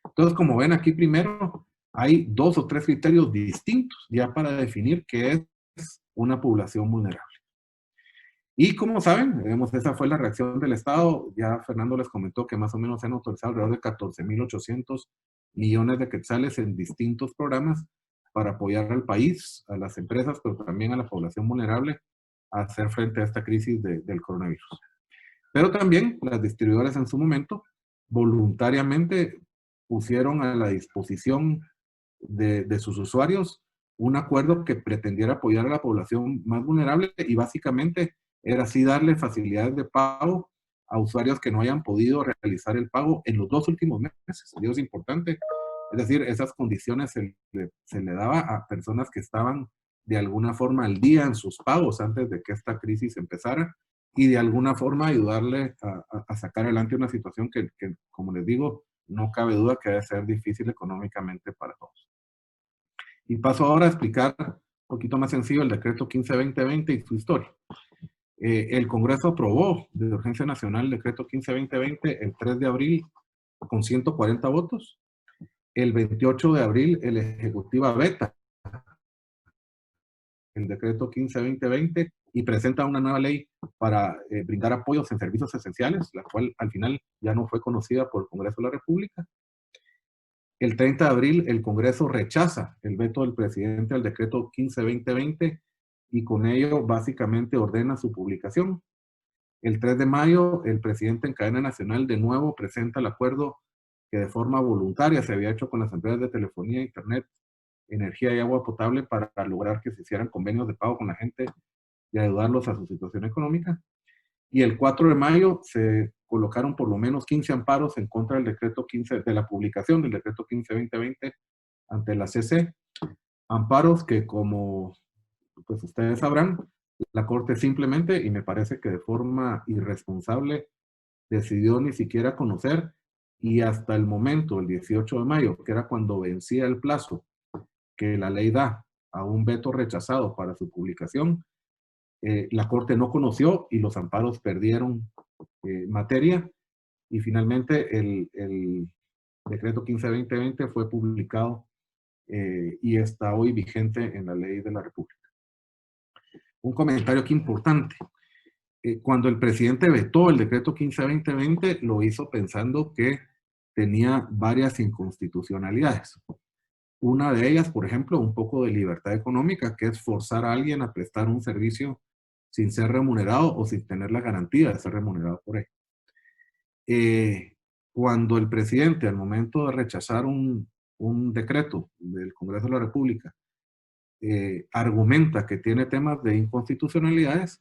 Entonces, como ven aquí primero, hay 2 o 3 criterios distintos ya para definir qué es una población vulnerable. Y como saben, esa fue la reacción del Estado. Ya Fernando les comentó que más o menos se han autorizado alrededor de 14,800 millones de quetzales en distintos programas para apoyar al país, a las empresas, pero también a la población vulnerable a hacer frente a esta crisis del coronavirus. Pero también las distribuidoras en su momento voluntariamente pusieron a la disposición de sus usuarios un acuerdo que pretendiera apoyar a la población más vulnerable, y básicamente era así darle facilidades de pago a usuarios que no hayan podido realizar el pago en los 2 últimos meses. Eso es importante. Es decir, esas condiciones se le daba a personas que estaban de alguna forma al día en sus pagos antes de que esta crisis empezara, y de alguna forma ayudarle a sacar adelante una situación que, como les digo, no cabe duda que debe ser difícil económicamente para todos. Y paso ahora a explicar un poquito más sencillo el decreto 15-2020 y su historia. El Congreso aprobó de urgencia nacional el decreto 15-2020 el 3 de abril con 140 votos. El 28 de abril el Ejecutivo veta el decreto 15-2020 y presenta una nueva ley para brindar apoyos en servicios esenciales, la cual al final ya no fue conocida por el Congreso de la República. El 30 de abril el Congreso rechaza el veto del presidente al decreto 15-2020 y con ello básicamente ordena su publicación. El 3 de mayo el presidente en cadena nacional de nuevo presenta el acuerdo que de forma voluntaria se había hecho con las empresas de telefonía, internet, energía y agua potable para lograr que se hicieran convenios de pago con la gente y ayudarlos a su situación económica. Y el 4 de mayo se colocaron por lo menos 15 amparos en contra del decreto 15, de la publicación del decreto 15-2020 ante la CC. Amparos que, como pues ustedes sabrán, la Corte simplemente, y me parece que de forma irresponsable, decidió ni siquiera conocer, y hasta el momento, el 18 de mayo, que era cuando vencía el plazo que la ley da a un veto rechazado para su publicación, la Corte no conoció y los amparos perdieron materia, y finalmente el decreto 15-2020 fue publicado y está hoy vigente en la ley de la República. Un comentario aquí importante. Cuando el presidente vetó el decreto 15-2020, lo hizo pensando que tenía varias inconstitucionalidades. Una de ellas, por ejemplo, un poco de libertad económica, que es forzar a alguien a prestar un servicio sin ser remunerado o sin tener la garantía de ser remunerado por él. Cuando el presidente, al momento de rechazar un decreto del Congreso de la República, argumenta que tiene temas de inconstitucionalidades,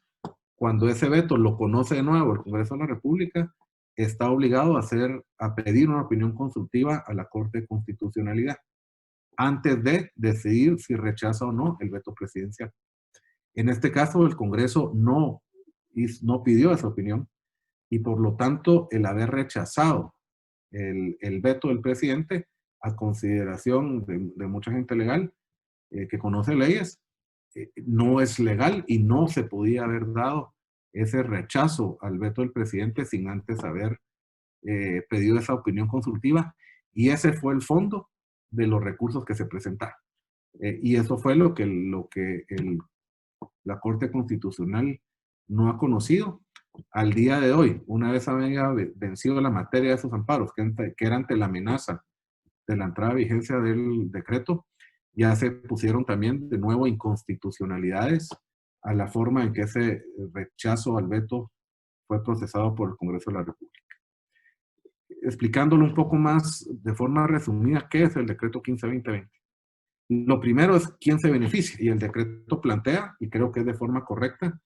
cuando ese veto lo conoce de nuevo el Congreso de la República, está obligado a pedir una opinión consultiva a la Corte de Constitucionalidad antes de decidir si rechaza o no el veto presidencial. En este caso, el Congreso no pidió esa opinión y por lo tanto el haber rechazado el veto del presidente, a consideración de mucha gente legal que conoce leyes, no es legal y no se podía haber dado ese rechazo al veto del presidente sin antes haber pedido esa opinión consultiva, y ese fue el fondo de los recursos que se presentaron. Y eso fue lo que la Corte Constitucional no ha conocido. Al día de hoy, una vez había vencido la materia de esos amparos, que era ante la amenaza de la entrada a vigencia del decreto, ya se pusieron también de nuevo inconstitucionalidades a la forma en que ese rechazo al veto fue procesado por el Congreso de la República. Explicándolo un poco más de forma resumida, ¿qué es el decreto 15-2020? Lo primero es quién se beneficia, y el decreto plantea, y creo que es de forma correcta,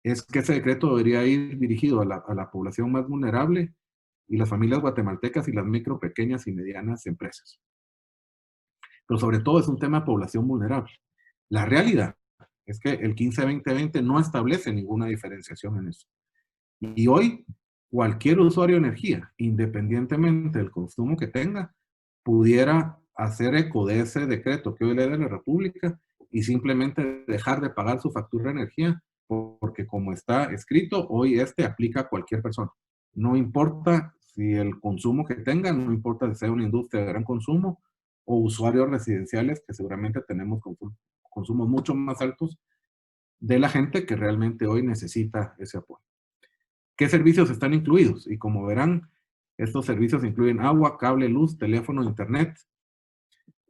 es que ese decreto debería ir dirigido a la población más vulnerable y las familias guatemaltecas y las micro, pequeñas y medianas empresas. Pero sobre todo es un tema de población vulnerable. La realidad es que el 15-2020 no establece ninguna diferenciación en eso. Y hoy, cualquier usuario de energía, independientemente del consumo que tenga, pudiera hacer eco de ese decreto que hoy le da la República y simplemente dejar de pagar su factura de energía, porque como está escrito, hoy aplica a cualquier persona. No importa si el consumo que tenga, no importa si sea una industria de gran consumo o usuarios residenciales, que seguramente tenemos consumos mucho más altos de la gente que realmente hoy necesita ese apoyo. ¿Qué servicios están incluidos? Y como verán, estos servicios incluyen agua, cable, luz, teléfono, internet.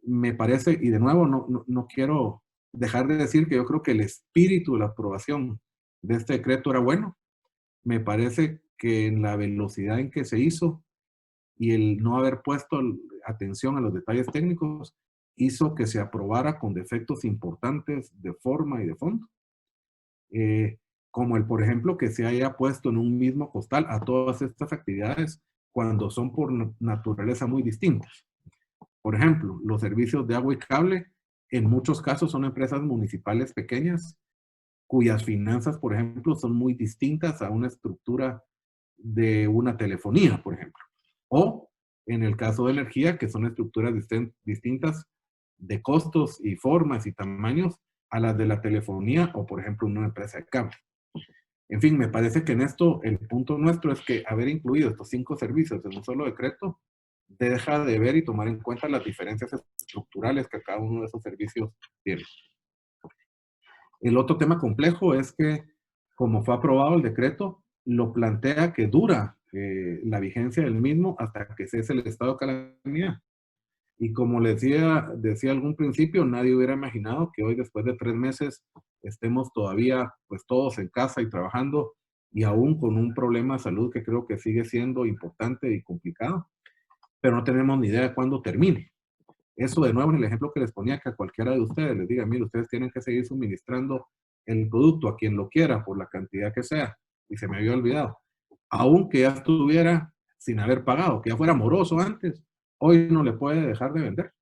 Me parece, y de nuevo no quiero dejar de decir que yo creo que el espíritu de la aprobación de este decreto era bueno. Me parece que en la velocidad en que se hizo y el no haber puesto atención a los detalles técnicos hizo que se aprobara con defectos importantes de forma y de fondo. Como por ejemplo, que se haya puesto en un mismo costal a todas estas actividades cuando son por naturaleza muy distintas. Por ejemplo, los servicios de agua y cable, en muchos casos son empresas municipales pequeñas, cuyas finanzas, por ejemplo, son muy distintas a una estructura de una telefonía, por ejemplo. O, en el caso de energía, que son estructuras distintas de costos y formas y tamaños a las de la telefonía o, por ejemplo, una empresa de cable. En fin, me parece que en esto el punto nuestro es que haber incluido estos 5 servicios en un solo decreto deja de ver y tomar en cuenta las diferencias estructurales que cada uno de esos servicios tiene. El otro tema complejo es que, como fue aprobado el decreto, lo plantea que dura la vigencia del mismo hasta que cese el estado de calamidad. Y como les decía algún principio, nadie hubiera imaginado que hoy, después de 3 meses, estemos todavía pues todos en casa y trabajando, y aún con un problema de salud que creo que sigue siendo importante y complicado, pero no tenemos ni idea de cuándo termine. Eso, de nuevo, en el ejemplo que les ponía, que a cualquiera de ustedes les diga, mire, ustedes tienen que seguir suministrando el producto a quien lo quiera por la cantidad que sea, y se me había olvidado, aunque ya estuviera sin haber pagado, que ya fuera moroso antes, hoy no le puede dejar de vender.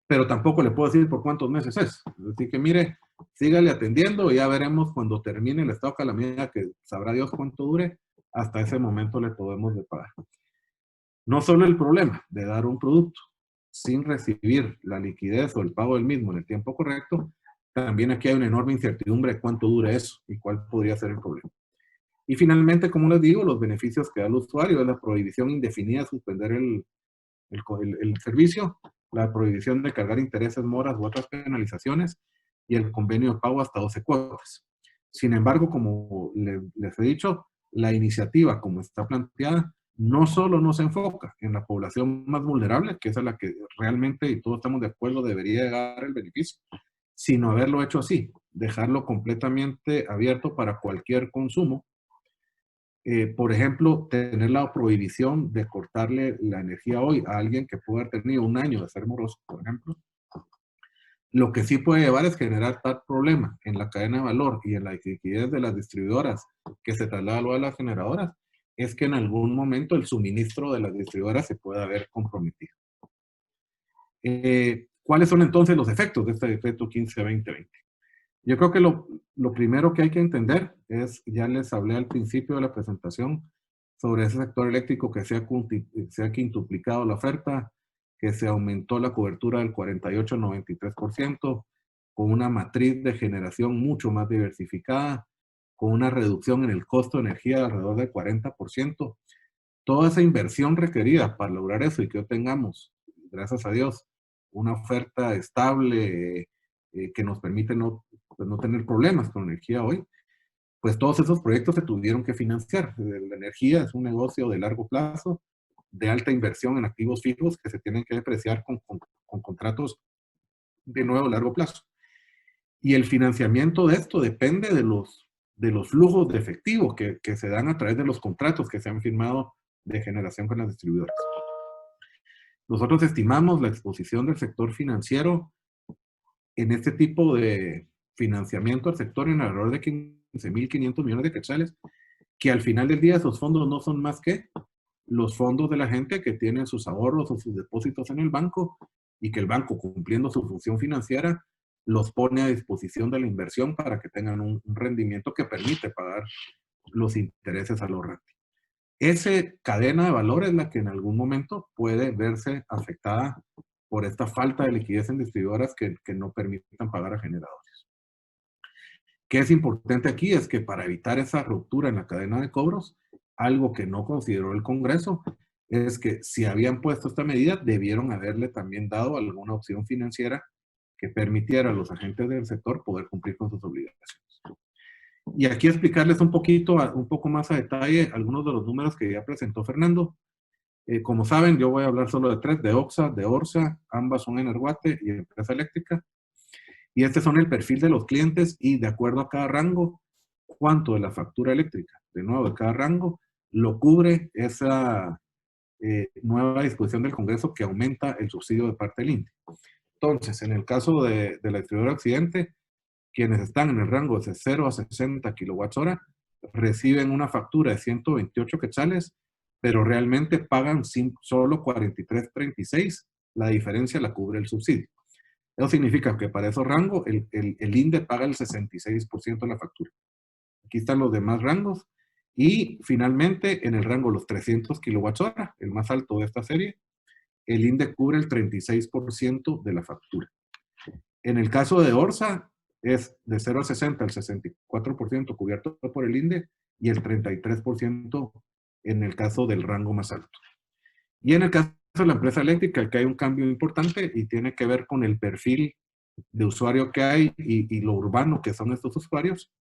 Pero tampoco le puedo decir por cuántos meses es. Así que mire, sígale atendiendo y ya veremos cuando termine el estado de calamidad, que sabrá Dios cuánto dure, hasta ese momento le podemos de pagar. No solo el problema de dar un producto sin recibir la liquidez o el pago del mismo en el tiempo correcto, también aquí hay una enorme incertidumbre de cuánto dure eso y cuál podría ser el problema. Y finalmente, como les digo, los beneficios que da el usuario es la prohibición indefinida de suspender el servicio, la prohibición de cargar intereses, moras u otras penalizaciones y el convenio de pago hasta 12 cuotas. Sin embargo, como les he dicho, la iniciativa como está planteada no solo no se enfoca en la población más vulnerable, que es a la que realmente, y todos estamos de acuerdo, debería llegar el beneficio, sino haberlo hecho así, dejarlo completamente abierto para cualquier consumo. Por ejemplo, tener la prohibición de cortarle la energía hoy a alguien que pueda haber tenido un año de ser moroso, por ejemplo. Lo que sí puede llevar es generar tal problema en la cadena de valor y en la liquidez de las distribuidoras que se traslada luego a las generadoras, es que en algún momento el suministro de las distribuidoras se pueda haber comprometido. ¿Cuáles son entonces los efectos de este decreto 15-2020? Yo creo que lo primero que hay que entender es, ya les hablé al principio de la presentación, sobre ese sector eléctrico que se ha quintuplicado la oferta, que se aumentó la cobertura del 48 al 93%, con una matriz de generación mucho más diversificada, con una reducción en el costo de energía de alrededor del 40%. Toda esa inversión requerida para lograr eso y que hoy tengamos, gracias a Dios, una oferta estable que nos permite no tener problemas con energía hoy, pues todos esos proyectos se tuvieron que financiar. La energía es un negocio de largo plazo, de alta inversión en activos fijos que se tienen que depreciar con contratos de nuevo largo plazo. Y el financiamiento de esto depende de los flujos de efectivo que se dan a través de los contratos que se han firmado de generación con las distribuidoras. Nosotros estimamos la exposición del sector financiero en este tipo de financiamiento al sector en alrededor de 15.500 millones de quetzales, que al final del día esos fondos no son más que los fondos de la gente que tiene sus ahorros o sus depósitos en el banco y que el banco, cumpliendo su función financiera, los pone a disposición de la inversión para que tengan un rendimiento que permite pagar los intereses al ahorrante. Esa cadena de valor es la que en algún momento puede verse afectada por esta falta de liquidez en distribuidoras que no permitan pagar a generadores. ¿Qué es importante aquí? Es que para evitar esa ruptura en la cadena de cobros, algo que no consideró el Congreso es que si habían puesto esta medida, debieron haberle también dado alguna opción financiera que permitiera a los agentes del sector poder cumplir con sus obligaciones. Y aquí explicarles un poco más a detalle algunos de los números que ya presentó Fernando. Como saben, yo voy a hablar solo de tres, de OXA, de ORSA, ambas son Energuate y Empresa Eléctrica. Y este son el perfil de los clientes y de acuerdo a cada rango, cuánto de la factura eléctrica, de nuevo, de cada rango, lo cubre esa nueva disposición del Congreso que aumenta el subsidio de parte del INDE. Entonces, en el caso de la distribuidora Occidente, quienes están en el rango de 0 a 60 kWh reciben una factura de 128 quetzales, pero realmente pagan solo 43.36. La diferencia la cubre el subsidio. Eso significa que para esos rangos el INDE paga el 66% de la factura. Aquí están los demás rangos. Y finalmente, en el rango los 300 kWh, el más alto de esta serie, el INDE cubre el 36% de la factura. En el caso de ORSA, es de 0 a 60, el 64% cubierto por el INDE y el 33% en el caso del rango más alto. Y en el caso de la empresa eléctrica, que hay un cambio importante y tiene que ver con el perfil de usuario que hay y lo urbano que son estos usuarios.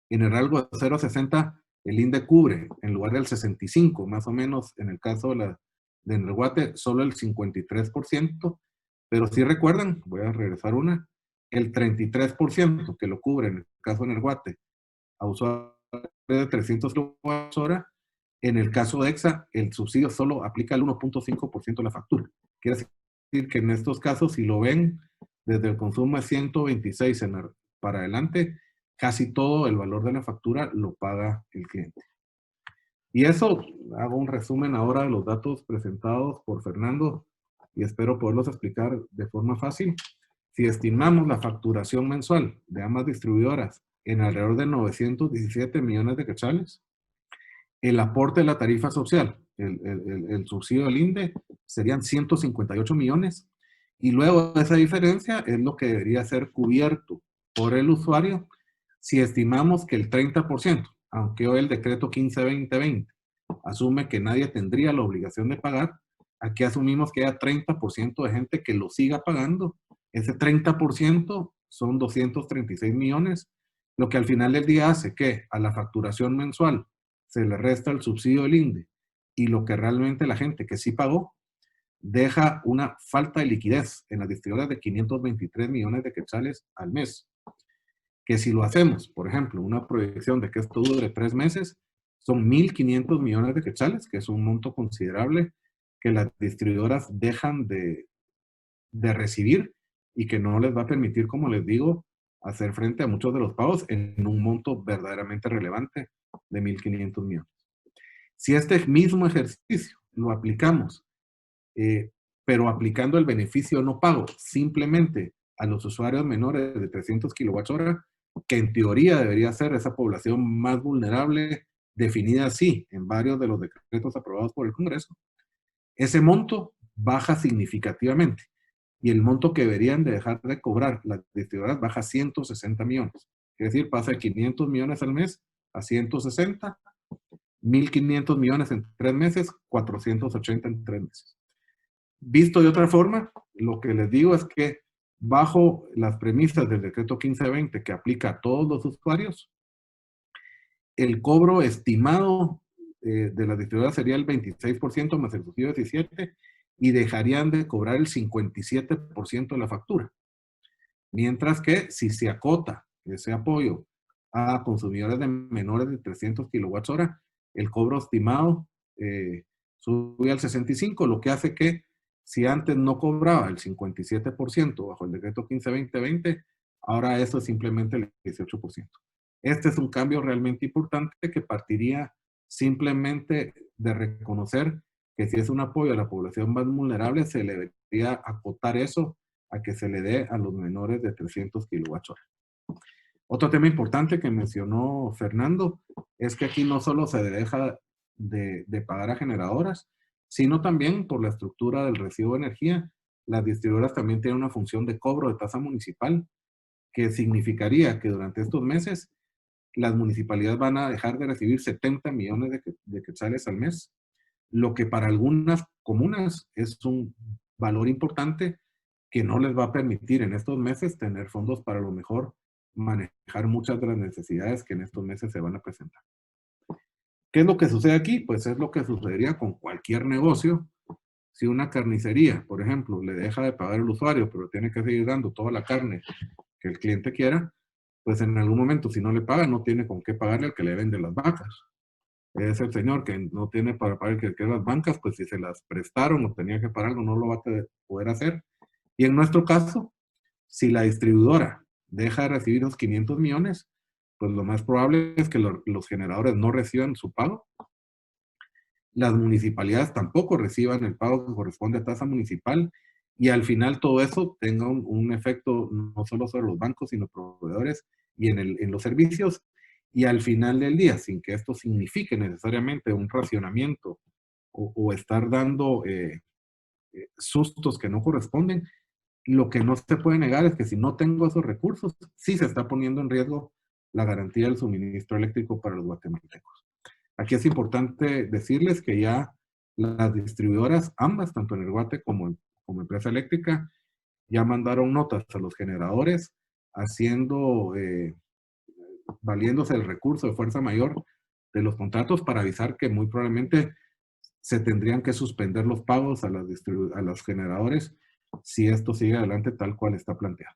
En el rango de 0 a 60, el INDE cubre, en lugar del 65, más o menos, en el caso de Energuate, solo el 53%, pero si recuerdan, voy a regresar el 33% que lo cubre en el caso de Energuate a usuarios de 300 kWh, en el caso de EXA, el subsidio solo aplica el 1.5% de la factura. Quiere decir que en estos casos, si lo ven, desde el consumo de 126 para adelante, casi todo el valor de la factura lo paga el cliente. Y eso, hago un resumen ahora de los datos presentados por Fernando y espero poderlos explicar de forma fácil. Si estimamos la facturación mensual de ambas distribuidoras en alrededor de 917 millones de quetzales, el aporte de la tarifa social, el subsidio del INDE, serían 158 millones. Y luego esa diferencia es lo que debería ser cubierto por el usuario si estimamos que el 30%, aunque hoy el decreto 15-2020 asume que nadie tendría la obligación de pagar, aquí asumimos que haya 30% de gente que lo siga pagando. Ese 30% son 236 millones, lo que al final del día hace que a la facturación mensual se le resta el subsidio del INDE y lo que realmente la gente que sí pagó, deja una falta de liquidez en las distribuidoras de 523 millones de quetzales al mes. Que si lo hacemos, por ejemplo, una proyección de que esto dure 3 meses, son 1.500 millones de quetzales, que es un monto considerable que las distribuidoras dejan de recibir y que no les va a permitir, como les digo, hacer frente a muchos de los pagos en un monto verdaderamente relevante de 1.500 millones. Si este mismo ejercicio lo aplicamos, pero aplicando el beneficio no pago simplemente a los usuarios menores de 300 kWh, que en teoría debería ser esa población más vulnerable, definida así en varios de los decretos aprobados por el Congreso, ese monto baja significativamente. Y el monto que deberían de dejar de cobrar las distribuidoras baja a 160 millones. Es decir, pasa de 500 millones al mes a 160, 1.500 millones en 3 meses, 480 en 3 meses. Visto de otra forma, lo que les digo es que bajo las premisas del decreto 1520 que aplica a todos los usuarios, el cobro estimado de las distribuidoras sería el 26% más el subsidio 17% y dejarían de cobrar el 57% de la factura. Mientras que si se acota ese apoyo a consumidores de menores de 300 kWh, el cobro estimado sube al 65%, lo que hace que si antes no cobraba el 57% bajo el decreto 15-2020, ahora eso es simplemente el 18%. Este es un cambio realmente importante que partiría simplemente de reconocer que si es un apoyo a la población más vulnerable, se le debería acotar eso a que se le dé a los menores de 300 kWh. Otro tema importante que mencionó Fernando es que aquí no solo se deja de pagar a generadoras, sino también por la estructura del recibo de energía. Las distribuidoras también tienen una función de cobro de tasa municipal, que significaría que durante estos meses las municipalidades van a dejar de recibir 70 millones de quetzales al mes, lo que para algunas comunas es un valor importante que no les va a permitir en estos meses tener fondos para a lo mejor manejar muchas de las necesidades que en estos meses se van a presentar. ¿Qué es lo que sucede aquí? Pues es lo que sucedería con cualquier negocio. Si una carnicería, por ejemplo, le deja de pagar al usuario, pero tiene que seguir dando toda la carne que el cliente quiera, pues en algún momento, si no le paga, no tiene con qué pagarle al que le vende las vacas. Es el señor que no tiene para pagar el que las bancas, pues si se las prestaron o tenía que pagar algo, no lo va a poder hacer. Y en nuestro caso, si la distribuidora deja de recibir los 500 millones, pues lo más probable es que los generadores no reciban su pago. Las municipalidades tampoco reciban el pago que corresponde a tasa municipal y al final todo eso tenga un efecto no solo sobre los bancos, sino proveedores y en los servicios. Y al final del día, sin que esto signifique necesariamente un racionamiento o estar dando sustos que no corresponden, lo que no se puede negar es que si no tengo esos recursos, sí se está poniendo en riesgo la garantía del suministro eléctrico para los guatemaltecos. Aquí es importante decirles que ya las distribuidoras, ambas, tanto Energuate como Empresa Eléctrica, ya mandaron notas a los generadores haciendo, valiéndose el recurso de fuerza mayor de los contratos para avisar que muy probablemente se tendrían que suspender los pagos a los generadores si esto sigue adelante tal cual está planteado.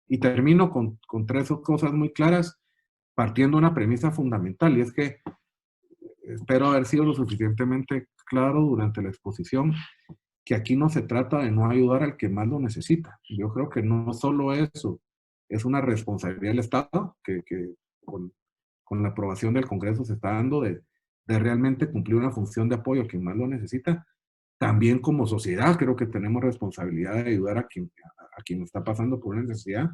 Y termino con 3 cosas muy claras, partiendo de una premisa fundamental, y es que espero haber sido lo suficientemente claro durante la exposición, que aquí no se trata de no ayudar al que más lo necesita. Yo creo que no solo eso, es una responsabilidad del Estado, que con la aprobación del Congreso se está dando de realmente cumplir una función de apoyo a quien más lo necesita. También como sociedad creo que tenemos responsabilidad de ayudar a quien está pasando por una necesidad.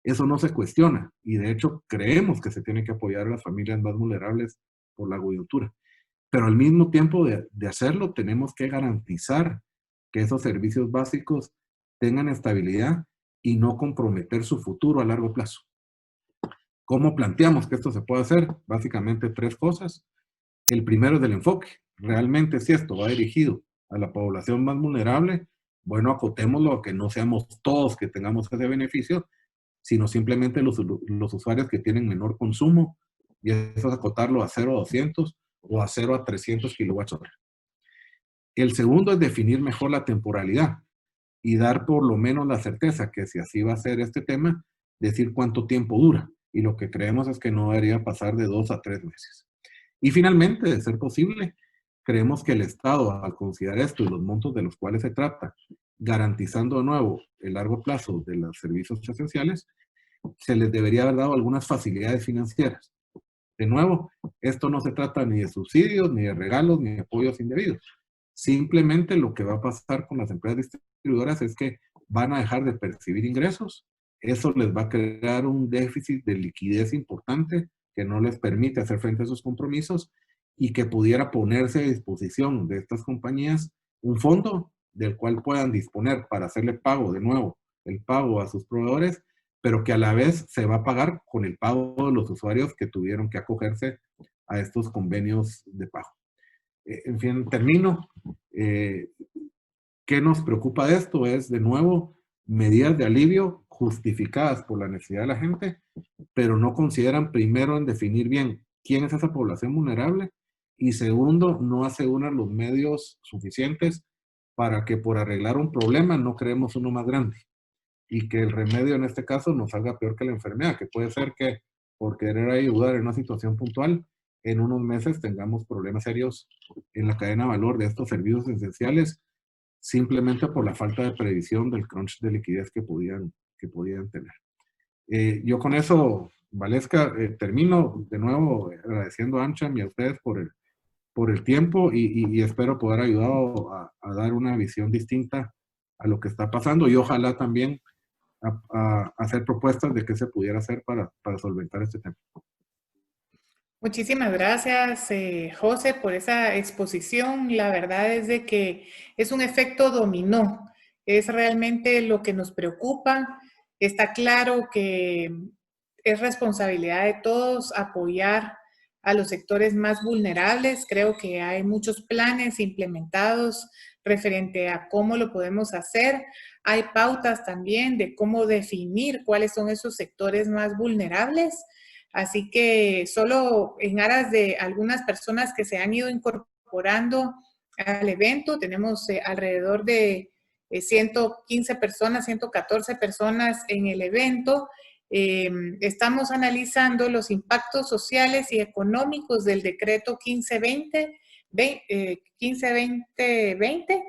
Eso no se cuestiona y de hecho creemos que se tiene que apoyar a las familias más vulnerables por la coyuntura. Pero al mismo tiempo de hacerlo tenemos que garantizar que esos servicios básicos tengan estabilidad y no comprometer su futuro a largo plazo. ¿Cómo planteamos que esto se puede hacer? Básicamente 3 cosas. El primero es del enfoque. Realmente si esto va dirigido a la población más vulnerable, bueno, acotémoslo a que no seamos todos que tengamos ese beneficio, sino simplemente los usuarios que tienen menor consumo, y eso es acotarlo a 0 a 200 o a 0 a 300 kWh. El segundo es definir mejor la temporalidad y dar por lo menos la certeza que si así va a ser este tema, decir cuánto tiempo dura. Y lo que creemos es que no debería pasar de 2 a 3 meses. Y finalmente, de ser posible, creemos que el Estado, al considerar esto y los montos de los cuales se trata, garantizando de nuevo el largo plazo de los servicios esenciales, se les debería haber dado algunas facilidades financieras. De nuevo, esto no se trata ni de subsidios, ni de regalos, ni de apoyos indebidos. Simplemente lo que va a pasar con las empresas distribuidoras es que van a dejar de percibir ingresos. Eso les va a crear un déficit de liquidez importante que no les permite hacer frente a sus compromisos y que pudiera ponerse a disposición de estas compañías un fondo del cual puedan disponer para hacerle pago de nuevo, el pago a sus proveedores, pero que a la vez se va a pagar con el pago de los usuarios que tuvieron que acogerse a estos convenios de pago. En fin, termino. ¿Qué nos preocupa de esto? Es, de nuevo, medidas de alivio justificadas por la necesidad de la gente, pero no consideran primero en definir bien quién es esa población vulnerable y segundo, no aseguran los medios suficientes para que por arreglar un problema no creemos uno más grande y que el remedio en este caso nos salga peor que la enfermedad, que puede ser que por querer ayudar en una situación puntual, en unos meses tengamos problemas serios en la cadena de valor de estos servicios esenciales, simplemente por la falta de previsión del crunch de liquidez que podían tener. Yo con eso, Valesca, termino de nuevo agradeciendo a AmCham y a ustedes por el tiempo y espero poder ayudar a dar una visión distinta a lo que está pasando y ojalá también a hacer propuestas de qué se pudiera hacer para solventar este tema. Muchísimas gracias, José, por esa exposición. La verdad es de que es un efecto dominó. Es realmente lo que nos preocupa. Está claro que es responsabilidad de todos apoyar a los sectores más vulnerables. Creo que hay muchos planes implementados referente a cómo lo podemos hacer. Hay pautas también de cómo definir cuáles son esos sectores más vulnerables. Así que solo en aras de algunas personas que se han ido incorporando al evento, tenemos alrededor de 115 personas, 114 personas en el evento. Estamos analizando los impactos sociales y económicos del decreto 15-2020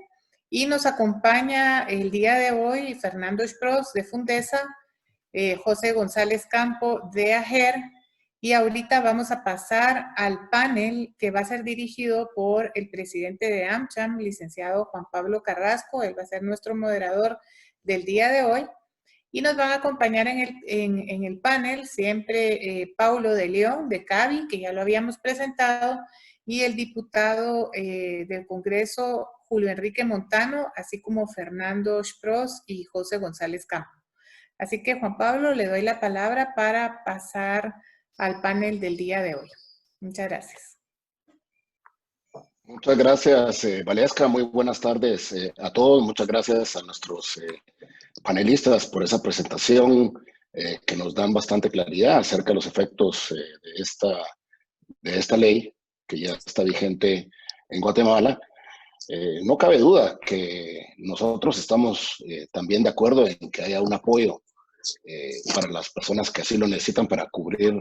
y nos acompaña el día de hoy Fernando Spross de Fundesa, José González Campo de AGER, y ahorita vamos a pasar al panel que va a ser dirigido por el presidente de AmCham, licenciado Juan Pablo Carrasco. Él va a ser nuestro moderador del día de hoy. Y nos van a acompañar en el panel siempre Paulo de León, de CABI, que ya lo habíamos presentado, y el diputado del Congreso, Julio Enrique Montano, así como Fernando Spross y José González Campo. Así que, Juan Pablo, le doy la palabra para pasar al panel del día de hoy. Muchas gracias. Muchas gracias, Valesca. Muy buenas tardes a todos. Muchas gracias a nuestros panelistas por esa presentación que nos dan bastante claridad acerca de los efectos de esta ley que ya está vigente en Guatemala. No cabe duda que nosotros estamos también de acuerdo en que haya un apoyo para las personas que así lo necesitan para cubrir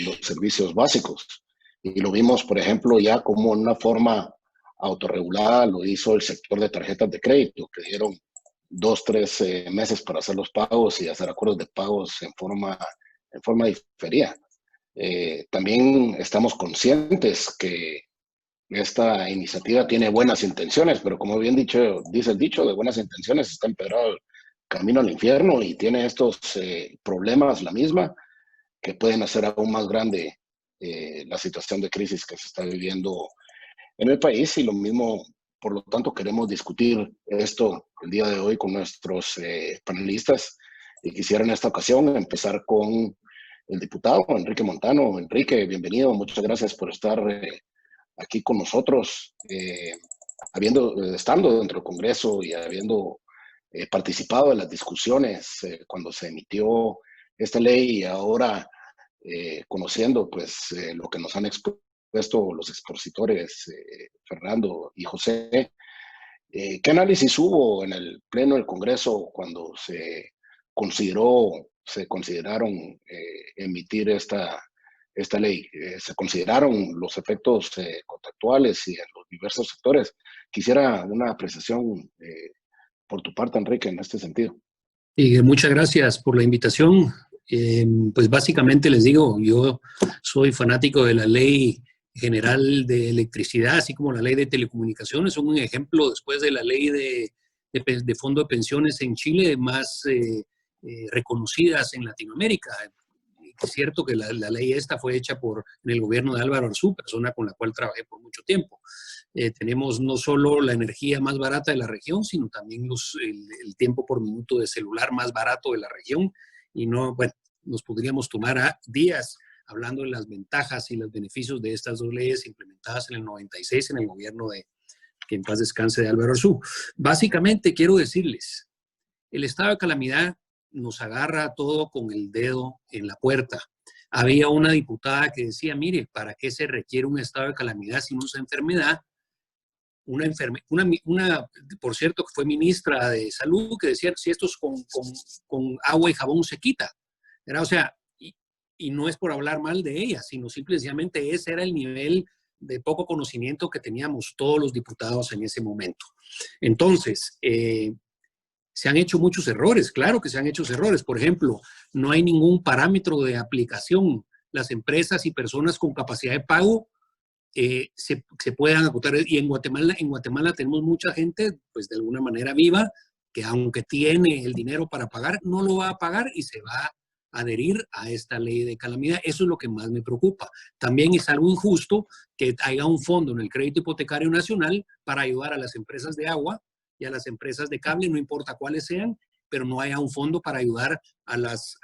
los servicios básicos. Y lo vimos, por ejemplo, ya como en una forma autorregulada lo hizo el sector de tarjetas de crédito, que dieron 2, 3 meses para hacer los pagos y hacer acuerdos de pagos en forma diferida. También estamos conscientes que esta iniciativa tiene buenas intenciones, pero como bien dice el dicho, de buenas intenciones está empedrado el camino al infierno y tiene estos problemas la misma que pueden hacer aún más grande la situación de crisis que se está viviendo en el país y lo mismo, por lo tanto, queremos discutir esto el día de hoy con nuestros panelistas y quisiera en esta ocasión empezar con el diputado Enrique Montano. Enrique, bienvenido, muchas gracias por estar aquí con nosotros, estando dentro del Congreso y habiendo participado en las discusiones cuando se emitió esta ley y ahora conociendo pues lo que nos han expuesto supuesto los expositores Fernando y José. ¿Qué análisis hubo en el Pleno del Congreso cuando se consideraron emitir esta ley? ¿Se consideraron los efectos contractuales y en los diversos sectores? Quisiera una apreciación por tu parte, Enrique, en este sentido. Y muchas gracias por la invitación. Pues básicamente les digo, yo soy fanático de la Ley General de Electricidad, así como la Ley de Telecomunicaciones. Son un ejemplo después de la Ley de Fondo de Pensiones en Chile, más reconocidas en Latinoamérica. Es cierto que la ley esta fue hecha en el gobierno de Álvaro Arzú, persona con la cual trabajé por mucho tiempo. Tenemos no solo la energía más barata de la región, sino también el tiempo por minuto de celular más barato de la región. Y no, bueno, nos podríamos tomar a días hablando de las ventajas y los beneficios de estas dos leyes implementadas en el 96 en el gobierno que en paz descanse, de Álvaro Arzú. Básicamente quiero decirles, el estado de calamidad nos agarra todo con el dedo en la puerta. Había una diputada que decía, mire, ¿para qué se requiere un estado de calamidad si no es enfermedad? Por cierto, que fue ministra de Salud, que decía, si esto es con agua y jabón se quita. O sea, y no es por hablar mal de ella, sino simplemente ese era el nivel de poco conocimiento que teníamos todos los diputados en ese momento. Entonces, se han hecho muchos errores, claro que se han hecho errores. Por ejemplo, no hay ningún parámetro de aplicación. Las empresas y personas con capacidad de pago se puedan acotar. Y en Guatemala tenemos mucha gente, pues de alguna manera viva, que aunque tiene el dinero para pagar, no lo va a pagar y se va a adherir a esta ley de calamidad. Eso es lo que más me preocupa. También es algo injusto que haya un fondo en el Crédito Hipotecario Nacional para ayudar a las empresas de agua y a las empresas de cable, no importa cuáles sean, pero no haya un fondo para ayudar a las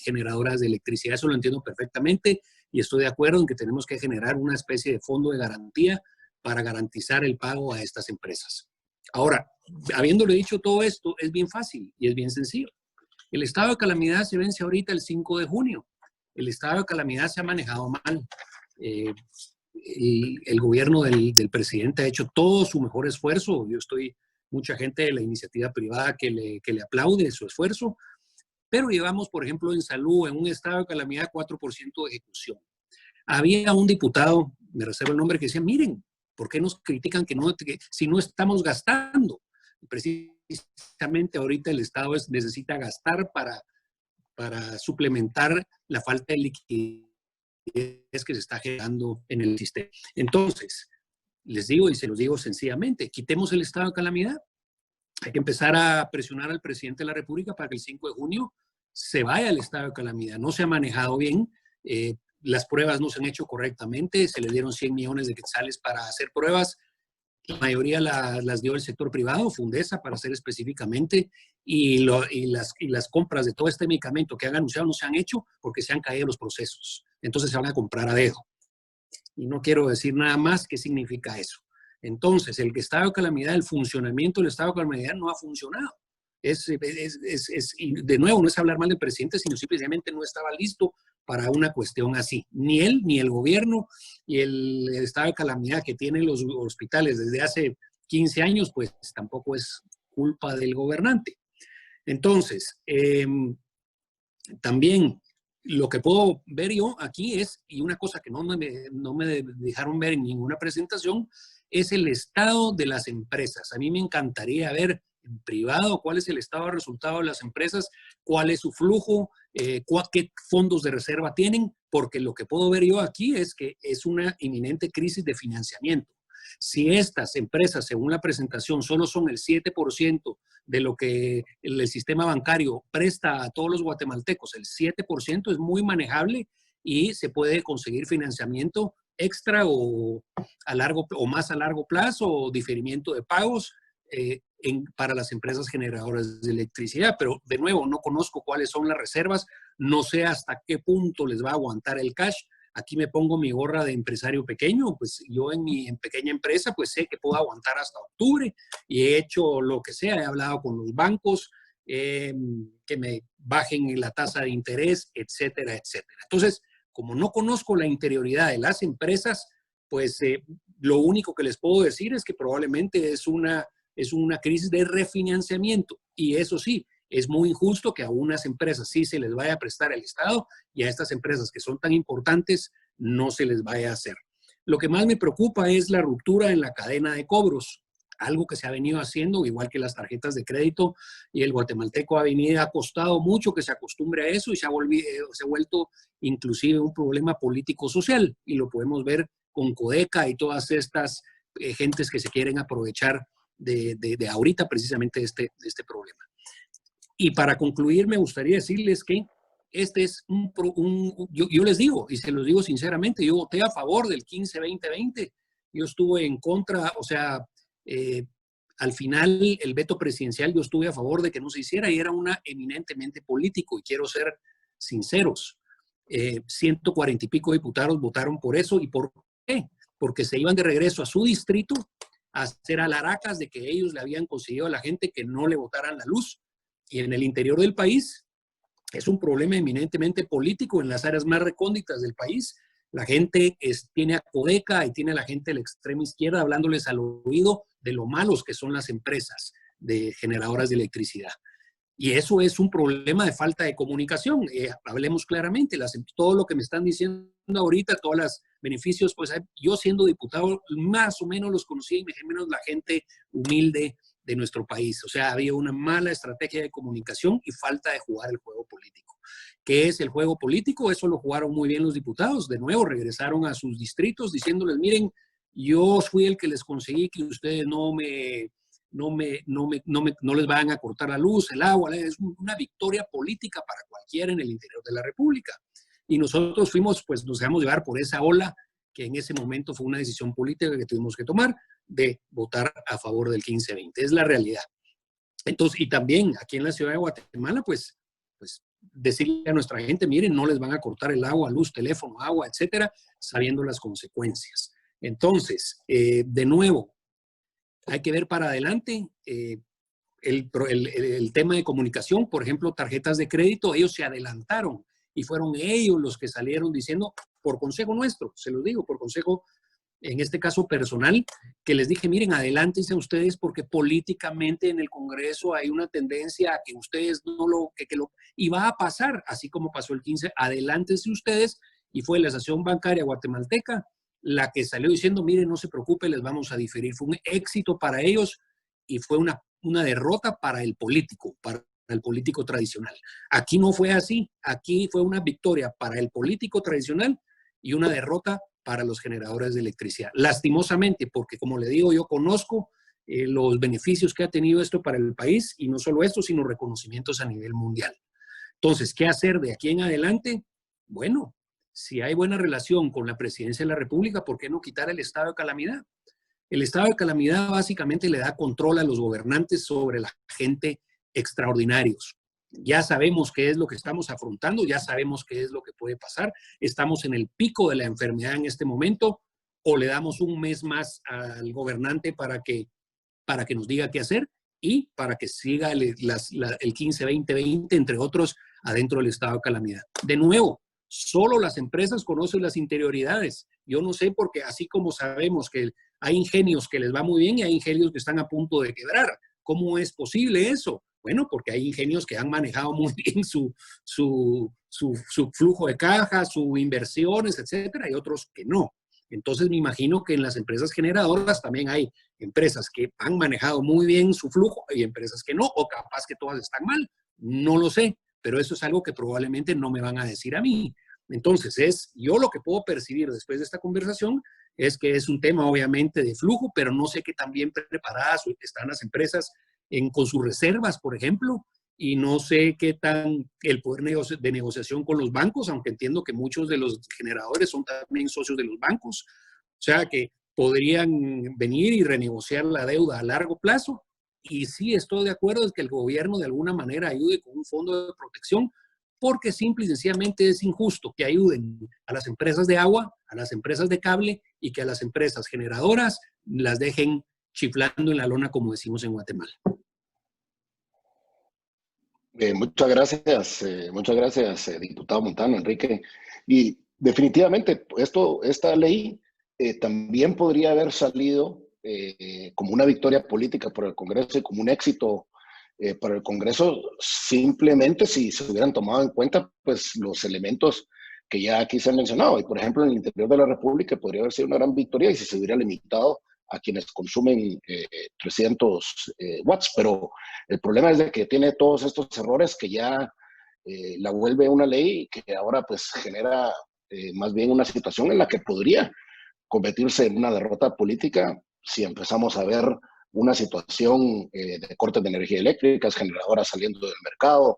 generadoras de electricidad. Eso lo entiendo perfectamente y estoy de acuerdo en que tenemos que generar una especie de fondo de garantía para garantizar el pago a estas empresas. Ahora, habiéndole dicho todo esto, es bien fácil y es bien sencillo. El estado de calamidad se vence ahorita el 5 de junio. El estado de calamidad se ha manejado mal. El gobierno del presidente ha hecho todo su mejor esfuerzo. Mucha gente de la iniciativa privada que le aplaude su esfuerzo, pero llevamos, por ejemplo, en salud, en un estado de calamidad, 4% de ejecución. Había un diputado, me reservo el nombre, que decía, miren, ¿por qué nos critican que si no estamos gastando? Precisamente ahorita el Estado necesita gastar para suplementar la falta de liquidez que se está generando en el sistema. Entonces, les digo y se los digo sencillamente, quitemos el estado de calamidad. Hay que empezar a presionar al presidente de la República para que el 5 de junio se vaya al estado de calamidad. No se ha manejado bien, las pruebas no se han hecho correctamente, se le dieron 100 millones de quetzales para hacer pruebas. La mayoría las dio el sector privado, Fundesa, para ser específicamente, y las compras de todo este medicamento que han anunciado no se han hecho porque se han caído los procesos. Entonces se van a comprar a dedo. Y no quiero decir nada más qué significa eso. Entonces, el estado de calamidad, el funcionamiento del estado de calamidad no ha funcionado. Y de nuevo, no es hablar mal del presidente, sino simplemente no estaba listo para una cuestión así. Ni él, ni el gobierno, y el estado de calamidad que tienen los hospitales desde hace 15 años, pues tampoco es culpa del gobernante. Entonces, también lo que puedo ver yo aquí y una cosa que no me dejaron ver en ninguna presentación, es el estado de las empresas. A mí me encantaría ver en privado cuál es el estado de resultado de las empresas, cuál es su flujo, qué fondos de reserva tienen, porque lo que puedo ver yo aquí es que es una inminente crisis de financiamiento. Si estas empresas, según la presentación, solo son el 7% de lo que el sistema bancario presta a todos los guatemaltecos, el 7% es muy manejable y se puede conseguir financiamiento extra o más a largo plazo o diferimiento de pagos para las empresas generadoras de electricidad. Pero de nuevo, no conozco cuáles son las reservas, no sé hasta qué punto les va a aguantar el cash. Aquí me pongo mi gorra de empresario pequeño, pues yo en mi pequeña empresa pues sé que puedo aguantar hasta octubre y he hecho lo que sea, he hablado con los bancos que me bajen la tasa de interés, etcétera, etcétera. Entonces, como no conozco la interioridad de las empresas, pues lo único que les puedo decir es que probablemente es una crisis de refinanciamiento. Y eso sí, es muy injusto que a unas empresas sí se les vaya a prestar el Estado y a estas empresas que son tan importantes no se les vaya a hacer. Lo que más me preocupa es la ruptura en la cadena de cobros, algo que se ha venido haciendo, igual que las tarjetas de crédito, y el guatemalteco ha costado mucho que se acostumbre a eso y se ha vuelto inclusive un problema político-social, y lo podemos ver con Codeca y todas estas gentes que se quieren aprovechar de ahorita precisamente de este problema. Y para concluir, me gustaría decirles que este es yo les digo, y se los digo sinceramente, yo voté a favor del 15-20-20. Yo estuve en contra, o sea, al final el veto presidencial yo estuve a favor de que no se hiciera y era eminentemente político, y quiero ser sinceros. 140 y pico diputados votaron por eso. ¿Y por qué? Porque se iban de regreso a su distrito a hacer alaracas de que ellos le habían conseguido a la gente que no le botaran la luz. Y en el interior del país es un problema eminentemente político. En las áreas más recónditas del país, la gente tiene a Codeca y tiene a la gente de la extrema izquierda hablándoles al oído de lo malos que son las empresas de generadoras de electricidad. Y eso es un problema de falta de comunicación. Hablemos claramente, todo lo que me están diciendo ahorita, todos los beneficios, pues yo siendo diputado más o menos los conocí, y menos la gente humilde de nuestro país. O sea, había una mala estrategia de comunicación y falta de jugar el juego político. ¿Qué es el juego político? Eso lo jugaron muy bien los diputados. De nuevo, regresaron a sus distritos diciéndoles, miren, yo fui el que les conseguí que ustedes no les van a cortar la luz, el agua. Es una victoria política para cualquiera en el interior de la República. Y nosotros pues nos dejamos llevar por esa ola que en ese momento fue una decisión política que tuvimos que tomar de votar a favor del 15-20. Es la realidad. Entonces, y también aquí en la ciudad de Guatemala, pues decirle a nuestra gente, miren, no les van a cortar el agua, luz, teléfono, agua, etcétera, sabiendo las consecuencias. Entonces, de nuevo, hay que ver para adelante el tema de comunicación. Por ejemplo, tarjetas de crédito, ellos se adelantaron y fueron ellos los que salieron diciendo, por consejo nuestro, se los digo, por consejo, en este caso personal, que les dije, miren, adelántense ustedes porque políticamente en el Congreso hay una tendencia a que ustedes y va a pasar, así como pasó el 15, adelántense ustedes, y fue la Asociación Bancaria Guatemalteca la que salió diciendo, miren, no se preocupe, les vamos a diferir. Fue un éxito para ellos y fue una derrota para el político tradicional. Aquí no fue así, aquí fue una victoria para el político tradicional y una derrota para los generadores de electricidad. Lastimosamente, porque como le digo, yo conozco los beneficios que ha tenido esto para el país, y no solo esto, sino reconocimientos a nivel mundial. Entonces, ¿qué hacer de aquí en adelante? Bueno, si hay buena relación con la Presidencia de la República, ¿por qué no quitar el estado de calamidad? El estado de calamidad básicamente le da control a los gobernantes sobre la gente extraordinarios. Ya sabemos qué es lo que estamos afrontando, ya sabemos qué es lo que puede pasar. Estamos en el pico de la enfermedad en este momento, o le damos un mes más al gobernante para que nos diga qué hacer y para que siga el 15-20-20, entre otros, adentro del estado de calamidad. De nuevo, solo las empresas conocen las interioridades. Yo no sé, porque así como sabemos que hay ingenios que les va muy bien y hay ingenios que están a punto de quebrar. ¿Cómo es posible eso? Bueno, porque hay ingenios que han manejado muy bien su flujo de caja, sus inversiones, etcétera, y otros que no. Entonces me imagino que en las empresas generadoras también hay empresas que han manejado muy bien su flujo y empresas que no, o capaz que todas están mal. No lo sé, pero eso es algo que probablemente no me van a decir a mí. Entonces, yo lo que puedo percibir después de esta conversación es que es un tema obviamente de flujo, pero no sé qué tan bien preparadas están las empresas con sus reservas, por ejemplo, y no sé qué tan el poder de negociación con los bancos, aunque entiendo que muchos de los generadores son también socios de los bancos, o sea que podrían venir y renegociar la deuda a largo plazo. Y sí estoy de acuerdo en que el gobierno de alguna manera ayude con un fondo de protección, porque simple y sencillamente es injusto que ayuden a las empresas de agua, a las empresas de cable, y que a las empresas generadoras las dejen chiflando en la lona, como decimos en Guatemala. Muchas gracias, diputado Montano, Enrique. Y definitivamente, esta ley también podría haber salido como una victoria política por el Congreso y como un éxito para el Congreso, simplemente si se hubieran tomado en cuenta pues, los elementos que ya aquí se han mencionado. Y por ejemplo, en el interior de la República podría haber sido una gran victoria y si se hubiera limitado a quienes consumen 300 watts. Pero el problema es de que tiene todos estos errores que ya la vuelve una ley que ahora pues genera más bien una situación en la que podría convertirse en una derrota política si empezamos a ver una situación de cortes de energía eléctrica, generadoras saliendo del mercado.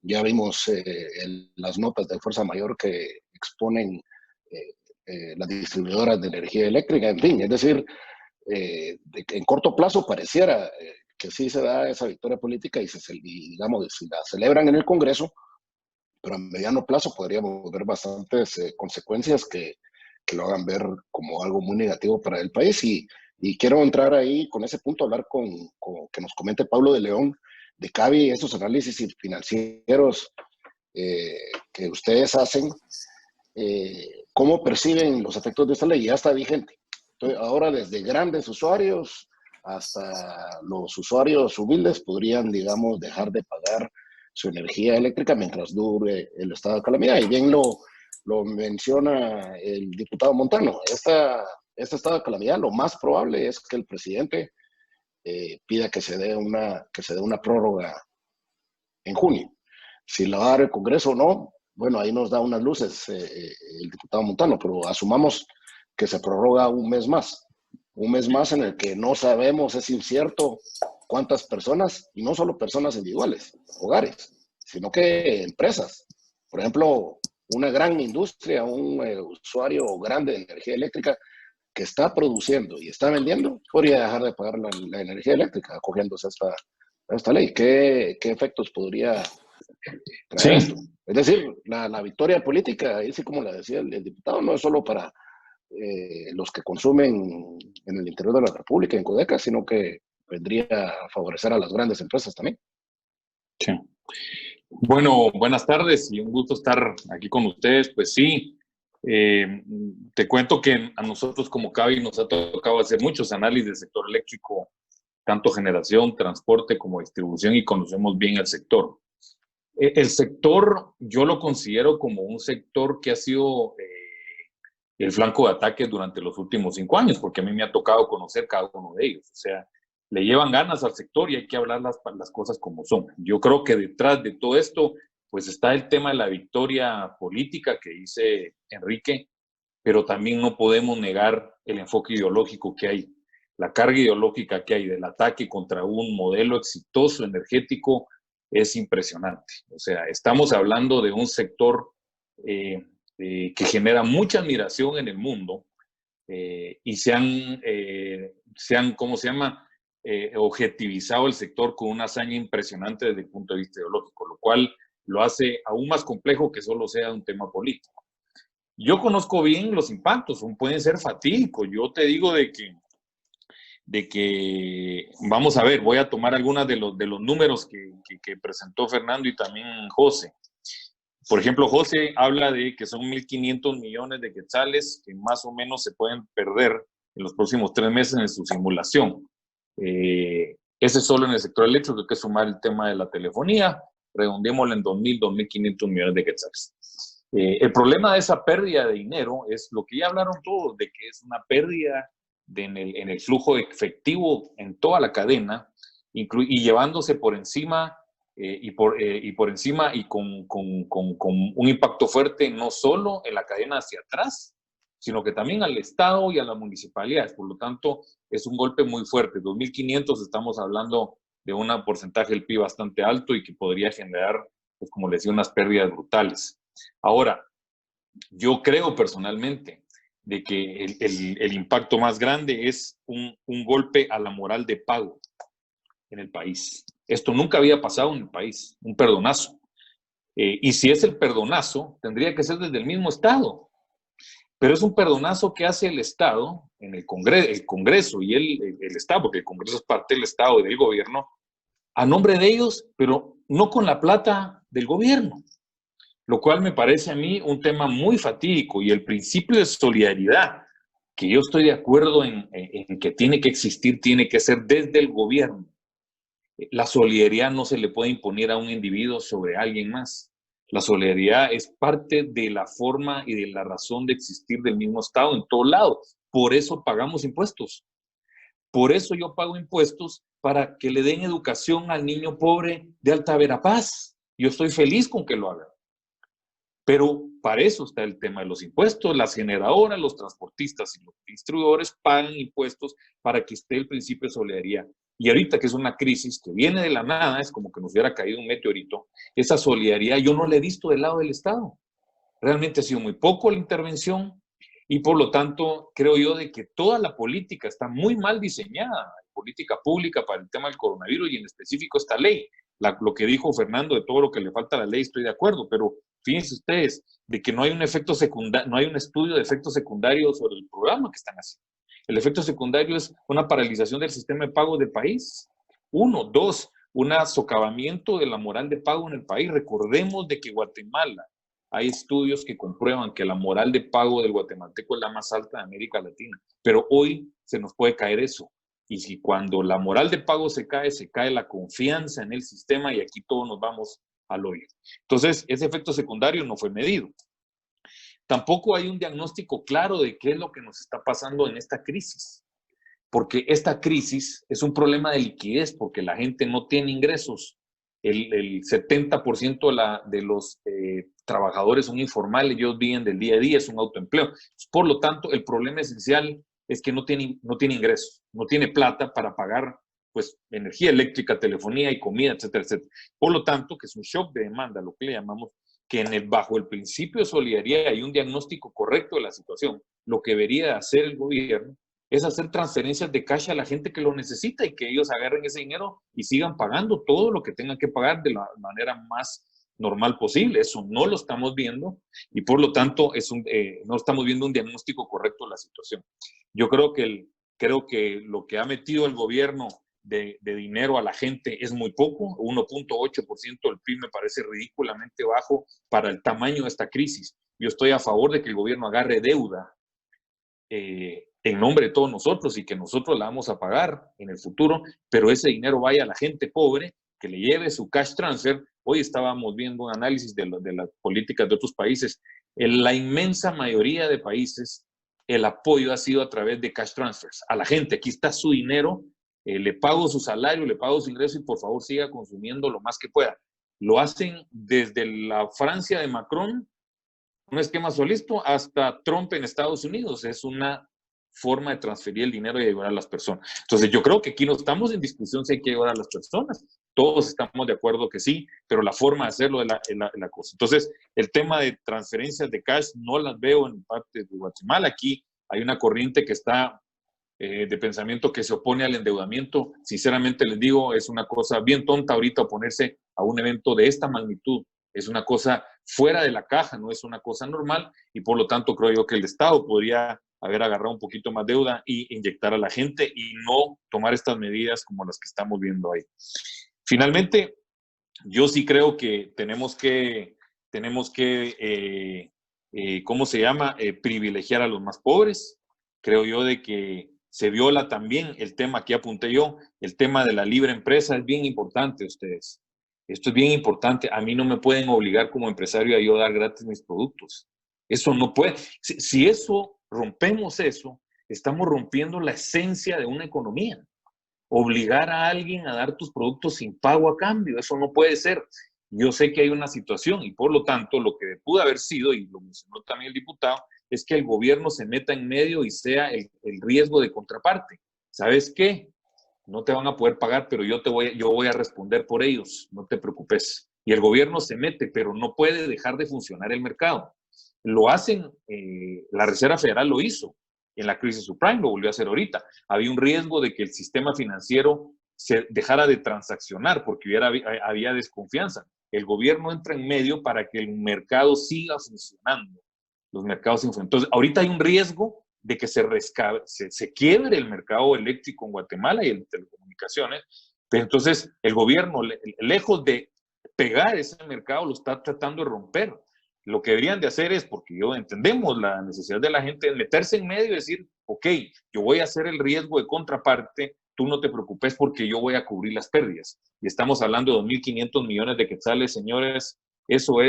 Ya vimos las notas de fuerza mayor que exponen las distribuidoras de energía eléctrica, en fin, es decir, en corto plazo pareciera que sí se da esa victoria política y digamos, si la celebran en el Congreso, pero a mediano plazo podríamos ver bastantes consecuencias que lo hagan ver como algo muy negativo para el país. Y quiero entrar ahí con ese punto, hablar con que nos comente Pablo de León de CABI, esos análisis financieros que ustedes hacen, ¿cómo perciben los efectos de esta ley? Ya está vigente. Entonces, ahora desde grandes usuarios hasta los usuarios humildes podrían, digamos, dejar de pagar su energía eléctrica mientras dure el estado de calamidad. Y bien lo menciona el diputado Montano. Este estado de calamidad, lo más probable es que el presidente pida que se dé una prórroga en junio. Si la va a dar el Congreso o no, bueno, ahí nos da unas luces el diputado Montano, pero asumamos que se prorroga un mes más en el que no sabemos, es incierto cuántas personas, y no solo personas individuales, hogares, sino que empresas. Por ejemplo, una gran industria, un usuario grande de energía eléctrica que está produciendo y está vendiendo, podría dejar de pagar la energía eléctrica acogiéndose a esta ley. ¿Qué efectos podría traer esto? Es decir, la victoria política, así como la decía el diputado, no es solo para los que consumen en el interior de la República, en Codeca, sino que vendría a favorecer a las grandes empresas también. Sí. Bueno, buenas tardes y un gusto estar aquí con ustedes. Pues sí, te cuento que a nosotros como CABI nos ha tocado hacer muchos análisis del sector eléctrico, tanto generación, transporte como distribución, y conocemos bien el sector. El sector yo lo considero como un sector que ha sido el flanco de ataque durante los últimos 5 años, porque a mí me ha tocado conocer cada uno de ellos. O sea, le llevan ganas al sector y hay que hablar las cosas como son. Yo creo que detrás de todo esto, pues está el tema de la victoria política que dice Enrique, pero también no podemos negar el enfoque ideológico que hay, la carga ideológica que hay del ataque contra un modelo exitoso energético es impresionante. O sea, estamos hablando de un sector que genera mucha admiración en el mundo y se han, ¿cómo se llama?, objetivizado el sector con una hazaña impresionante desde el punto de vista ideológico, lo cual lo hace aún más complejo que solo sea un tema político. Yo conozco bien los impactos, pueden ser fatídicos. Yo te digo de que vamos a ver, voy a tomar algunos de los números que presentó Fernando y también José. Por ejemplo, José habla de que son 1.500 millones de quetzales que más o menos se pueden perder en los próximos 3 meses en su simulación. Ese solo en el sector eléctrico, hay que sumar el tema de la telefonía, redondémoslo en 2.000, 2.500 millones de quetzales. El problema de esa pérdida de dinero es lo que ya hablaron todos, de que es una pérdida en el flujo efectivo en toda la cadena, y llevándose por encima y con un impacto fuerte no solo en la cadena hacia atrás, sino que también al Estado y a las municipalidades. Por lo tanto, es un golpe muy fuerte. 2.500 estamos hablando de un porcentaje del PIB bastante alto y que podría generar, pues como les decía, unas pérdidas brutales. Ahora, yo creo personalmente de que el impacto más grande es un golpe a la moral de pago en el país. Esto nunca había pasado en el país, un perdonazo. Y si es el perdonazo, tendría que ser desde el mismo Estado. Pero es un perdonazo que hace el Estado, en el Congreso y el Estado, porque el Congreso es parte del Estado y del gobierno, a nombre de ellos, pero no con la plata del gobierno. lo cual me parece a mí un tema muy fatídico, y el principio de solidaridad, que yo estoy de acuerdo en que tiene que existir, tiene que ser desde el gobierno. La solidaridad no se le puede imponer a un individuo sobre alguien más. La solidaridad es parte de la forma y de la razón de existir del mismo Estado en todo lado. Por eso pagamos impuestos. Por eso yo pago impuestos, para que le den educación al niño pobre de Alta Verapaz. Yo estoy feliz con que lo hagan. Pero para eso está el tema de los impuestos. Las generadoras, los transportistas y los distribuidores pagan impuestos para que esté el principio de solidaridad. Y ahorita que es una crisis que viene de la nada, es como que nos hubiera caído un meteorito, esa solidaridad yo no la he visto del lado del Estado. Realmente ha sido muy poco la intervención, y por lo tanto creo yo de que toda la política está muy mal diseñada, política pública para el tema del coronavirus, y en específico esta ley. Lo que dijo Fernando de todo lo que le falta a la ley, estoy de acuerdo, pero fíjense ustedes de que no hay un efecto secundario, no hay un estudio de efectos secundarios sobre el programa que están haciendo. El efecto secundario es una paralización del sistema de pago del país. Uno, dos, un socavamiento de la moral de pago en el país. Recordemos de que Guatemala, hay estudios que comprueban que la moral de pago del guatemalteco es la más alta de América Latina, pero hoy se nos puede caer eso. Y si cuando la moral de pago se cae la confianza en el sistema, y aquí todos nos vamos al hoyo. Entonces, ese efecto secundario no fue medido. Tampoco hay un diagnóstico claro de qué es lo que nos está pasando en esta crisis, porque esta crisis es un problema de liquidez, porque la gente no tiene ingresos. El 70% de los trabajadores son informales, ellos viven del día a día, es un autoempleo. Por lo tanto, el problema esencial es que no tiene ingresos, no tiene plata para pagar pues energía eléctrica, telefonía y comida, etcétera, etcétera. Por lo tanto, que es un shock de demanda, lo que le llamamos, que bajo el principio de solidaridad hay un diagnóstico correcto de la situación. Lo que debería hacer el gobierno es hacer transferencias de cash a la gente que lo necesita, y que ellos agarren ese dinero y sigan pagando todo lo que tengan que pagar de la manera más normal posible. Eso no lo estamos viendo, y por lo tanto no estamos viendo un diagnóstico correcto de la situación. Yo creo que lo que ha metido el gobierno de dinero a la gente es muy poco. 1.8% del PIB me parece ridículamente bajo para el tamaño de esta crisis. Yo estoy a favor de que el gobierno agarre deuda en nombre de todos nosotros, y que nosotros la vamos a pagar en el futuro, pero ese dinero vaya a la gente pobre, que le lleve su cash transfer. Hoy estábamos viendo un análisis de las políticas de otros países. En la inmensa mayoría de países, el apoyo ha sido a través de cash transfers. A la gente, aquí está su dinero, le pago su salario, le pago su ingreso, y por favor siga consumiendo lo más que pueda. Lo hacen desde la Francia de Macron, un esquema solista, hasta Trump en Estados Unidos. Es una forma de transferir el dinero y ayudar a las personas. Entonces yo creo que aquí no estamos en discusión si hay que ayudar a las personas. Todos estamos de acuerdo que sí, pero la forma de hacerlo es la cosa. Entonces, el tema de transferencias de cash no las veo en parte de Guatemala. Aquí hay una corriente que está de pensamiento que se opone al endeudamiento. Sinceramente les digo, es una cosa bien tonta ahorita oponerse a un evento de esta magnitud. Es una cosa fuera de la caja, no es una cosa normal, y por lo tanto creo yo que el Estado podría haber agarrado un poquito más deuda y inyectar a la gente, y no tomar estas medidas como las que estamos viendo ahí. Finalmente, yo sí creo que tenemos que ¿cómo se llama? Privilegiar a los más pobres. Creo yo de que se viola también el tema que apunté yo, el tema de la libre empresa. Es bien importante, ustedes. Esto es bien importante. A mí no me pueden obligar como empresario a yo dar gratis mis productos. Eso no puede. Si rompemos eso, estamos rompiendo la esencia de una economía. Obligar a alguien a dar tus productos sin pago a cambio, eso no puede ser. Yo sé que hay una situación, y por lo tanto lo que pudo haber sido, y lo mencionó también el diputado, es que el gobierno se meta en medio y sea el riesgo de contraparte. ¿Sabes qué? No te van a poder pagar, pero yo voy a responder por ellos, no te preocupes. Y el gobierno se mete, pero no puede dejar de funcionar el mercado. Lo hacen, la Reserva Federal lo hizo en la crisis subprime, lo volvió a hacer ahorita. Había un riesgo de que el sistema financiero se dejara de transaccionar porque había desconfianza. El gobierno entra en medio para que el mercado siga funcionando. Los mercados funcionan. Entonces, ahorita hay un riesgo de que se quiebre el mercado eléctrico en Guatemala y el de telecomunicaciones, pero entonces el gobierno, lejos de pegar ese mercado, lo está tratando de romper. Lo que deberían de hacer es, porque yo entendemos la necesidad de la gente, es meterse en medio y decir, ok, yo voy a hacer el riesgo de contraparte, tú no te preocupes porque yo voy a cubrir las pérdidas. Y estamos hablando de 2.500 millones de quetzales, señores, eso son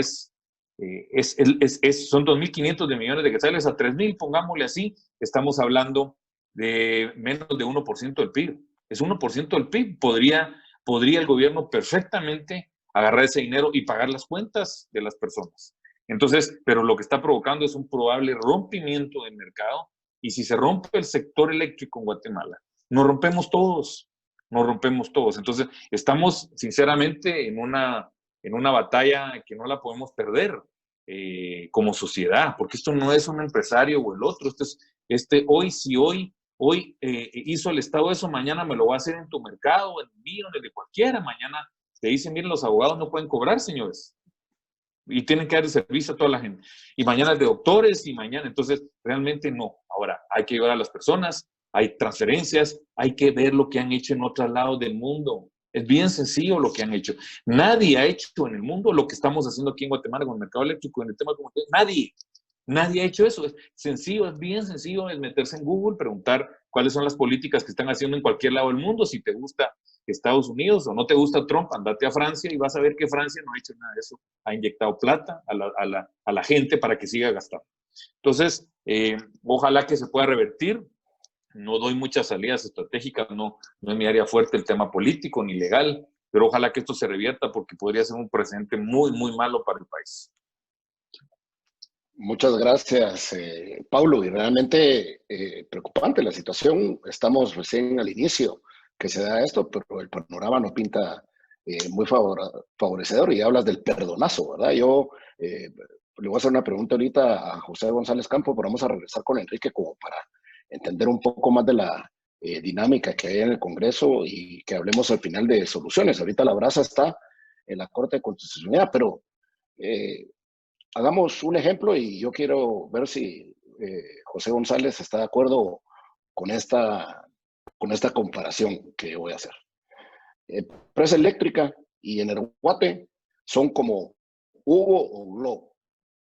2.500 de millones de quetzales a 3.000, pongámosle así, estamos hablando de menos de 1% del PIB. Es 1% del PIB. Podría el gobierno perfectamente agarrar ese dinero y pagar las cuentas de las personas. Entonces, pero lo que está provocando es un probable rompimiento del mercado, y si se rompe el sector eléctrico en Guatemala, nos rompemos todos. Entonces, estamos sinceramente en una batalla que no la podemos perder como sociedad, porque esto no es un empresario o el otro, hoy hizo el Estado eso, mañana me lo va a hacer en tu mercado, en el mío, en el de cualquiera, mañana te dicen, miren, los abogados no pueden cobrar, señores, y tienen que dar el servicio a toda la gente, y mañana es de doctores, y mañana, entonces, realmente no. Ahora, hay que ayudar a las personas, hay transferencias, hay que ver lo que han hecho en otros lados del mundo. Es bien sencillo lo que han hecho. Nadie ha hecho en el mundo lo que estamos haciendo aquí en Guatemala con el mercado eléctrico, en el tema comunitario. Nadie ha hecho eso. Es sencillo, es bien sencillo, es meterse en Google, preguntar cuáles son las políticas que están haciendo en cualquier lado del mundo. Si te gusta Estados Unidos o no te gusta Trump, andate a Francia y vas a ver que Francia no ha hecho nada de eso. Ha inyectado plata a la gente para que siga gastando. Entonces, ojalá que se pueda revertir. No doy muchas salidas estratégicas, no es mi área fuerte el tema político ni legal, pero ojalá que esto se revierta porque podría ser un precedente muy, muy malo para el país. Muchas gracias, Paulo. Y realmente preocupante la situación. Estamos recién al inicio que se da esto, pero el panorama no pinta muy favorecedor. Y hablas del perdonazo, ¿verdad? Yo le voy a hacer una pregunta ahorita a José González Campo, pero vamos a regresar con Enrique como para entender un poco más de la dinámica que hay en el Congreso y que hablemos al final de soluciones. Ahorita la brasa está en la Corte de Constitucionalidad, pero hagamos un ejemplo y yo quiero ver si José González está de acuerdo con esta comparación que voy a hacer. Empresa Eléctrica y Energuate son como Hugo o Globo.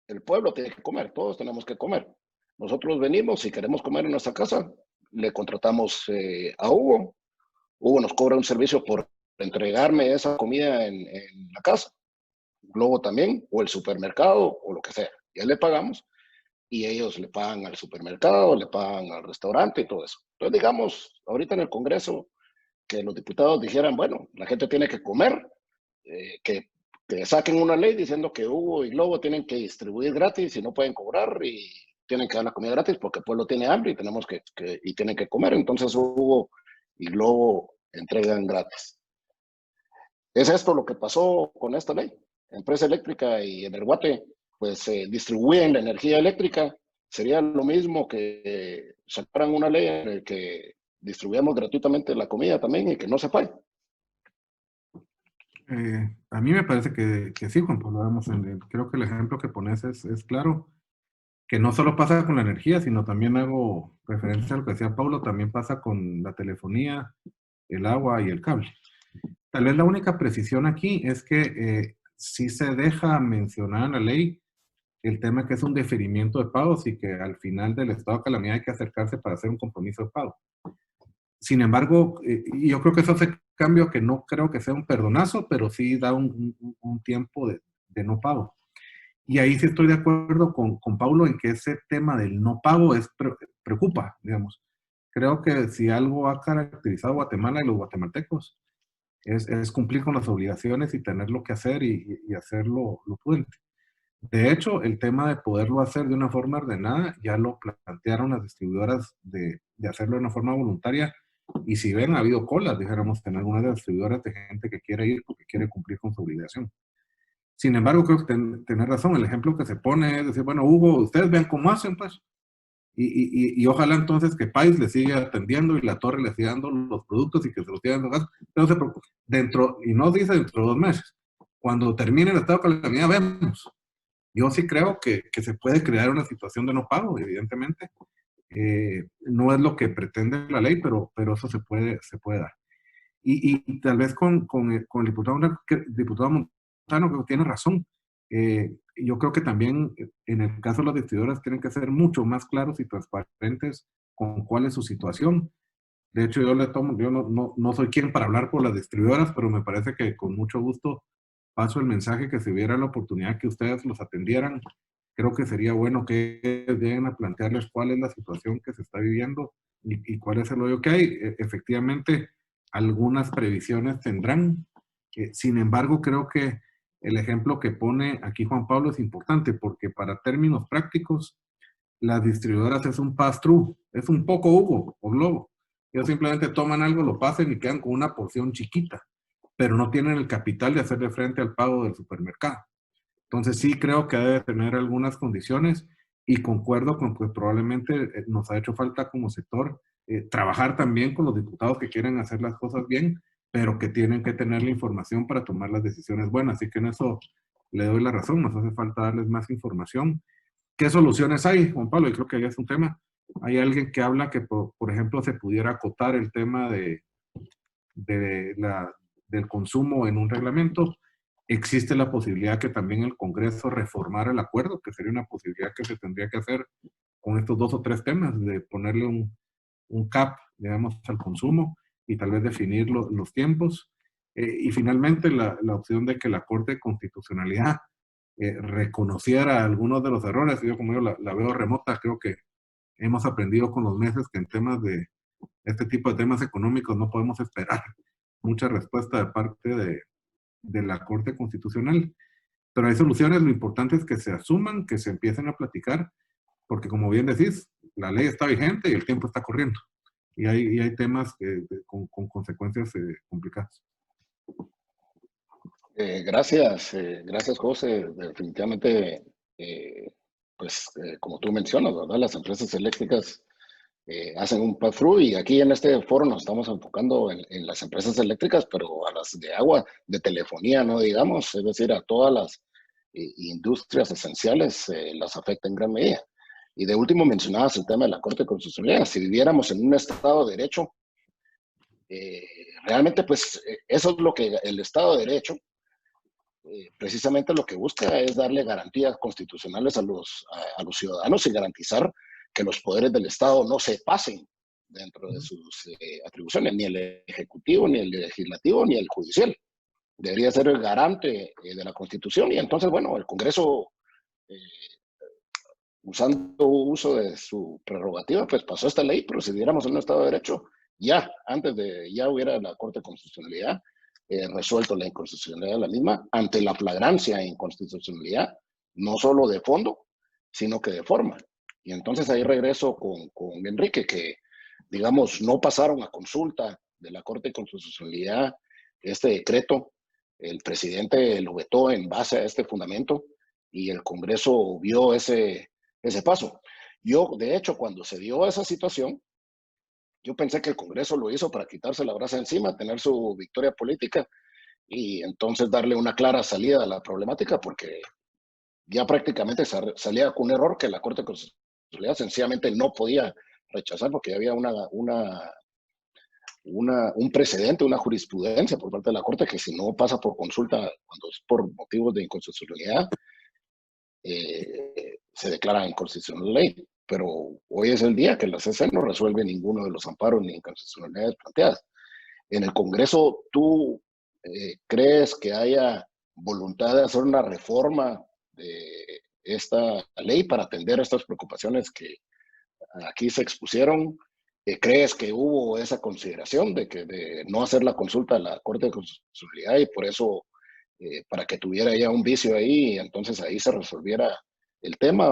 El pueblo tiene que comer, todos tenemos que comer. Nosotros venimos, si queremos comer en nuestra casa, le contratamos a Hugo. Hugo nos cobra un servicio por entregarme esa comida en la casa. Globo también, o el supermercado, o lo que sea. Ya le pagamos y ellos le pagan al supermercado, le pagan al restaurante y todo eso. Entonces, digamos, ahorita en el Congreso, que los diputados dijeran, bueno, la gente tiene que comer, que saquen una ley diciendo que Hugo y Globo tienen que distribuir gratis y no pueden cobrar y tienen que dar la comida gratis porque el pueblo tiene hambre y y tienen que comer. Entonces Hugo y Globo entregan gratis. ¿Es esto lo que pasó con esta ley? Empresa Eléctrica y Energuate pues distribuyen la energía eléctrica. Sería lo mismo que sacaran una ley en la que distribuyamos gratuitamente la comida también y que no se pague. A mí me parece que sí, Juan Pablo. Creo que el ejemplo que pones es claro, que no solo pasa con la energía, sino también hago referencia a lo que decía Pablo, también pasa con la telefonía, el agua y el cable. Tal vez la única precisión aquí es que sí se deja mencionar en la ley el tema que es un deferimiento de pagos y que al final del estado de calamidad hay que acercarse para hacer un compromiso de pago. Sin embargo, yo creo que eso hace cambio que no creo que sea un perdonazo, pero sí da un tiempo de no pago. Y ahí sí estoy de acuerdo con Paulo en que ese tema del no pago preocupa, digamos. Creo que si algo ha caracterizado a Guatemala y los guatemaltecos es cumplir con las obligaciones y tener lo que hacer y hacerlo lo prudente. De hecho, el tema de poderlo hacer de una forma ordenada ya lo plantearon las distribuidoras de hacerlo de una forma voluntaria. Y si ven, ha habido colas, dijéramos, en algunas de las distribuidoras de gente que quiere ir porque quiere cumplir con su obligación. Sin embargo, creo que tenés razón. El ejemplo que se pone es decir, bueno, Hugo, ustedes vean cómo hacen, pues. Y ojalá entonces que País le siga atendiendo y la Torre le siga dando los productos y que se los siga dando gas. Entonces, y no dice dentro de 2 meses. Cuando termine el estado de calamidad, vemos. Yo sí creo que se puede crear una situación de no pago, evidentemente. No es lo que pretende la ley, pero eso se puede dar. Y tal vez con el diputado Montano, que tiene razón. yo creo que también en el caso de las distribuidoras tienen que ser mucho más claros y transparentes con cuál es su situación. De hecho, yo no soy quien para hablar por las distribuidoras, pero me parece que con mucho gusto paso el mensaje que si hubiera la oportunidad que ustedes los atendieran, creo que sería bueno que lleguen a plantearles cuál es la situación que se está viviendo y cuál es el hoyo que hay. Efectivamente, algunas previsiones tendrán. Sin embargo, creo que el ejemplo que pone aquí Juan Pablo es importante porque para términos prácticos, las distribuidoras es un pass-through, es un poco Hugo o Globo. Ellos simplemente toman algo, lo pasan y quedan con una porción chiquita, pero no tienen el capital de hacerle frente al pago del supermercado. Entonces sí creo que debe tener algunas condiciones y concuerdo con que probablemente nos ha hecho falta como sector trabajar también con los diputados que quieren hacer las cosas bien, pero que tienen que tener la información para tomar las decisiones buenas. Así que en eso le doy la razón, nos hace falta darles más información. ¿Qué soluciones hay, Juan Pablo? Y creo que ahí es un tema. Hay alguien que habla que, por ejemplo, se pudiera acotar el tema del consumo en un reglamento. Existe la posibilidad que también el Congreso reformara el acuerdo, que sería una posibilidad que se tendría que hacer con estos 2 o 3 temas, de ponerle un cap, digamos, al consumo y tal vez definir los tiempos. Y finalmente la opción de que la Corte de Constitucionalidad reconociera algunos de los errores. Yo como yo la veo remota, creo que hemos aprendido con los meses que en temas de este tipo de temas económicos no podemos esperar mucha respuesta de parte de la Corte Constitucional. Pero hay soluciones, lo importante es que se asuman, que se empiecen a platicar, porque como bien decís, la ley está vigente y el tiempo está corriendo. Y hay temas con consecuencias complicadas. Gracias José. Definitivamente, como tú mencionas, ¿verdad? Las empresas eléctricas hacen un pass-through y aquí en este foro nos estamos enfocando en las empresas eléctricas, pero a las de agua, de telefonía, no digamos, es decir, a todas las industrias esenciales las afecta en gran medida. Y de último mencionabas el tema de la Corte Constitucional. Si viviéramos en un Estado de Derecho, realmente pues eso es lo que el Estado de Derecho precisamente lo que busca es darle garantías constitucionales a los ciudadanos y garantizar que los poderes del Estado no se pasen dentro de sus atribuciones, ni el ejecutivo, ni el legislativo, ni el judicial. Debería ser el garante de la Constitución y entonces, bueno, el Congreso, usando uso de su prerrogativa, pues pasó esta ley, pero si viviéramos en un Estado de Derecho, ya hubiera la Corte de Constitucionalidad resuelto la inconstitucionalidad de la misma ante la flagrancia e inconstitucionalidad, no solo de fondo, sino que de forma. Y entonces ahí regreso con Enrique, que digamos no pasaron a consulta de la Corte de Constitucionalidad este decreto, el presidente lo vetó en base a este fundamento y el Congreso vio ese paso. Yo, de hecho, cuando se dio esa situación, yo pensé que el Congreso lo hizo para quitarse la brasa encima, tener su victoria política y entonces darle una clara salida a la problemática, porque ya prácticamente salía con un error que la Corte de Constitucionalidad sencillamente no podía rechazar, porque había un precedente, una jurisprudencia por parte de la Corte que si no pasa por consulta, cuando es por motivos de inconstitucionalidad, se declara inconstitucional la ley. Pero hoy es el día que la CC no resuelve ninguno de los amparos ni inconstitucionalidades planteadas. En el Congreso, ¿tú crees que haya voluntad de hacer una reforma de esta ley para atender estas preocupaciones que aquí se expusieron? ¿Crees que hubo esa consideración de no hacer la consulta a la Corte de Constitucionalidad y por eso, para que tuviera ya un vicio ahí y entonces ahí se resolviera el tema?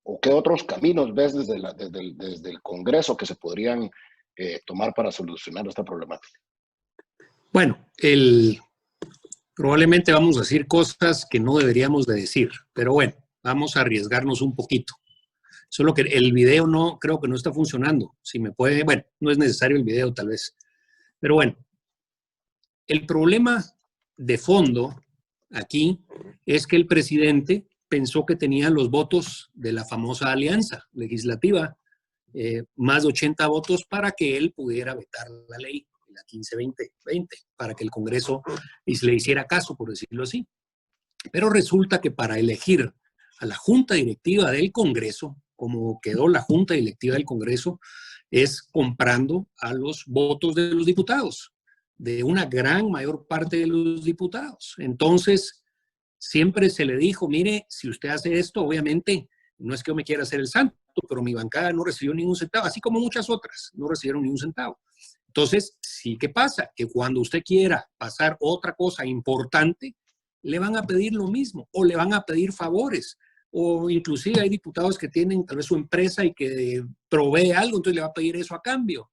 ¿O qué otros caminos ves desde el Congreso que se podrían tomar para solucionar esta problemática? Bueno, probablemente vamos a decir cosas que no deberíamos de decir, pero bueno, vamos a arriesgarnos un poquito. Solo que el video creo que no está funcionando. Si me puede, bueno, no es necesario el video tal vez. Pero bueno, el problema de fondo aquí es que el presidente pensó que tenía los votos de la famosa alianza legislativa, más de 80 votos para que él pudiera vetar la ley, la 15-20-20, para que el Congreso le hiciera caso, por decirlo así. Pero resulta que para elegir a la Junta Directiva del Congreso, como quedó la Junta Directiva del Congreso, es comprando a los votos de los diputados, de una gran mayor parte de los diputados. Entonces, siempre se le dijo, mire, si usted hace esto, obviamente, no es que yo me quiera hacer el santo, pero mi bancada no recibió ningún centavo, así como muchas otras, no recibieron ningún centavo. Entonces, sí, ¿qué pasa? Que cuando usted quiera pasar otra cosa importante, le van a pedir lo mismo, o le van a pedir favores, o inclusive hay diputados que tienen tal vez su empresa y que provee algo, entonces le va a pedir eso a cambio.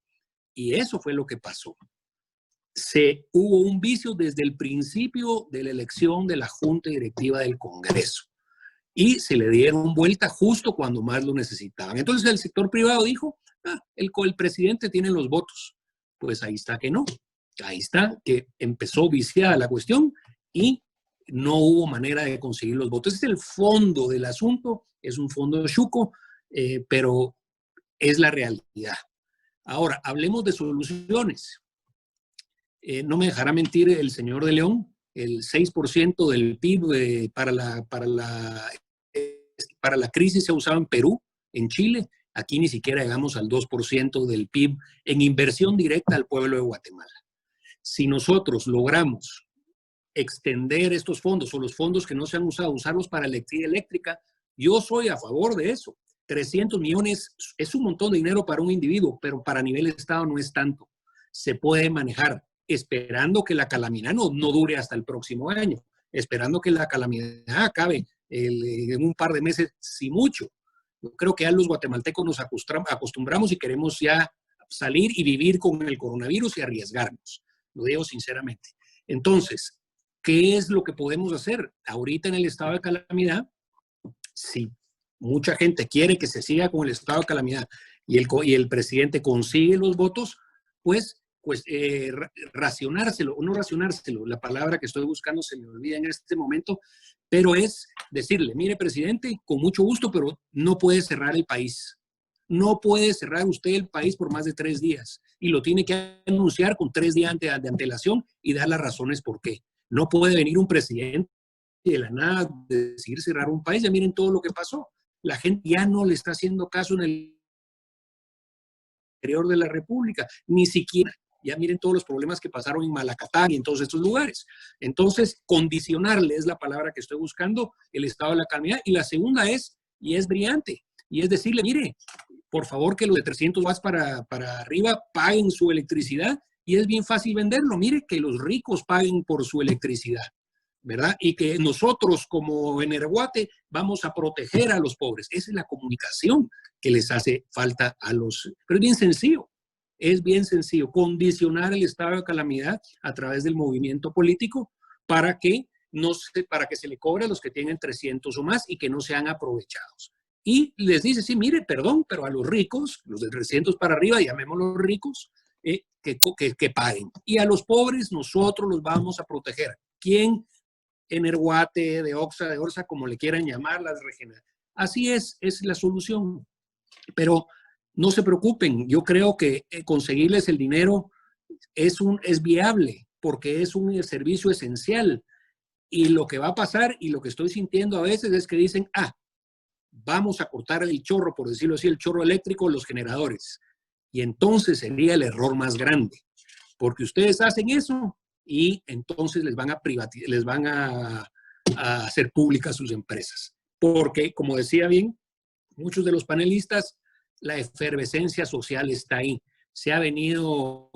Y eso fue lo que pasó. Hubo un vicio desde el principio de la elección de la Junta Directiva del Congreso y se le dieron vuelta justo cuando más lo necesitaban. Entonces el sector privado dijo, el presidente tiene los votos. Pues ahí está que no. Ahí está que empezó viciada la cuestión y no hubo manera de conseguir los votos. Ese es el fondo del asunto, es un fondo chuco, pero es la realidad. Ahora, hablemos de soluciones. No me dejará mentir el señor de León, el 6% del PIB para la crisis se ha usado en Perú, en Chile. Aquí ni siquiera llegamos al 2% del PIB en inversión directa al pueblo de Guatemala. Si nosotros logramos extender estos fondos o los fondos que no se han usado, usarlos para electricidad eléctrica, yo soy a favor de eso. 300 millones es un montón de dinero para un individuo, pero para nivel de Estado no es tanto. Se puede manejar esperando que la calamidad no dure hasta el próximo año, esperando que la calamidad acabe en un par de meses, si mucho. Yo creo que ya los guatemaltecos nos acostumbramos y queremos ya salir y vivir con el coronavirus y arriesgarnos. Lo digo sinceramente. Entonces, ¿qué es lo que podemos hacer? Ahorita en el estado de calamidad, si mucha gente quiere que se siga con el estado de calamidad y el presidente consigue los votos, pues racionárselo, o no racionárselo, la palabra que estoy buscando se me olvida en este momento, pero es decirle, mire presidente, con mucho gusto, pero no puede cerrar el país. No puede cerrar usted el país por más de 3 días y lo tiene que anunciar con 3 días de antelación y dar las razones por qué. No puede venir un presidente de la nada decidir cerrar un país. Ya miren todo lo que pasó. La gente ya no le está haciendo caso en el interior de la República, ni siquiera. Ya miren todos los problemas que pasaron en Malacatán y en todos estos lugares. Entonces, condicionarle es la palabra que estoy buscando, el estado de la calamidad. Y la segunda es, y es brillante, y es decirle, mire, por favor que los de 300 watts para arriba paguen su electricidad y es bien fácil venderlo. Mire, que los ricos paguen por su electricidad, ¿verdad? Y que nosotros como Energuate vamos a proteger a los pobres. Esa es la comunicación que les hace falta a los... Pero es bien sencillo. Es bien sencillo, condicionar el estado de calamidad a través del movimiento político para que se le cobre a los que tienen 300 o más y que no sean aprovechados. Y les dice, sí, mire, perdón, pero a los ricos, los de 300 para arriba, llamémoslos ricos, que paguen. Y a los pobres nosotros los vamos a proteger. ¿Quién? Energuate, de Oxa, de Orsa, como le quieran llamar, las regiones. Así es la solución. Pero no se preocupen, yo creo que conseguirles el dinero es viable porque es un servicio esencial. Y lo que va a pasar y lo que estoy sintiendo a veces es que dicen, vamos a cortar el chorro, por decirlo así, el chorro eléctrico, los generadores. Y entonces sería el error más grande, porque ustedes hacen eso y entonces les van a hacer públicas sus empresas. Porque, como decía bien, muchos de los panelistas, la efervescencia social está ahí. Se ha venido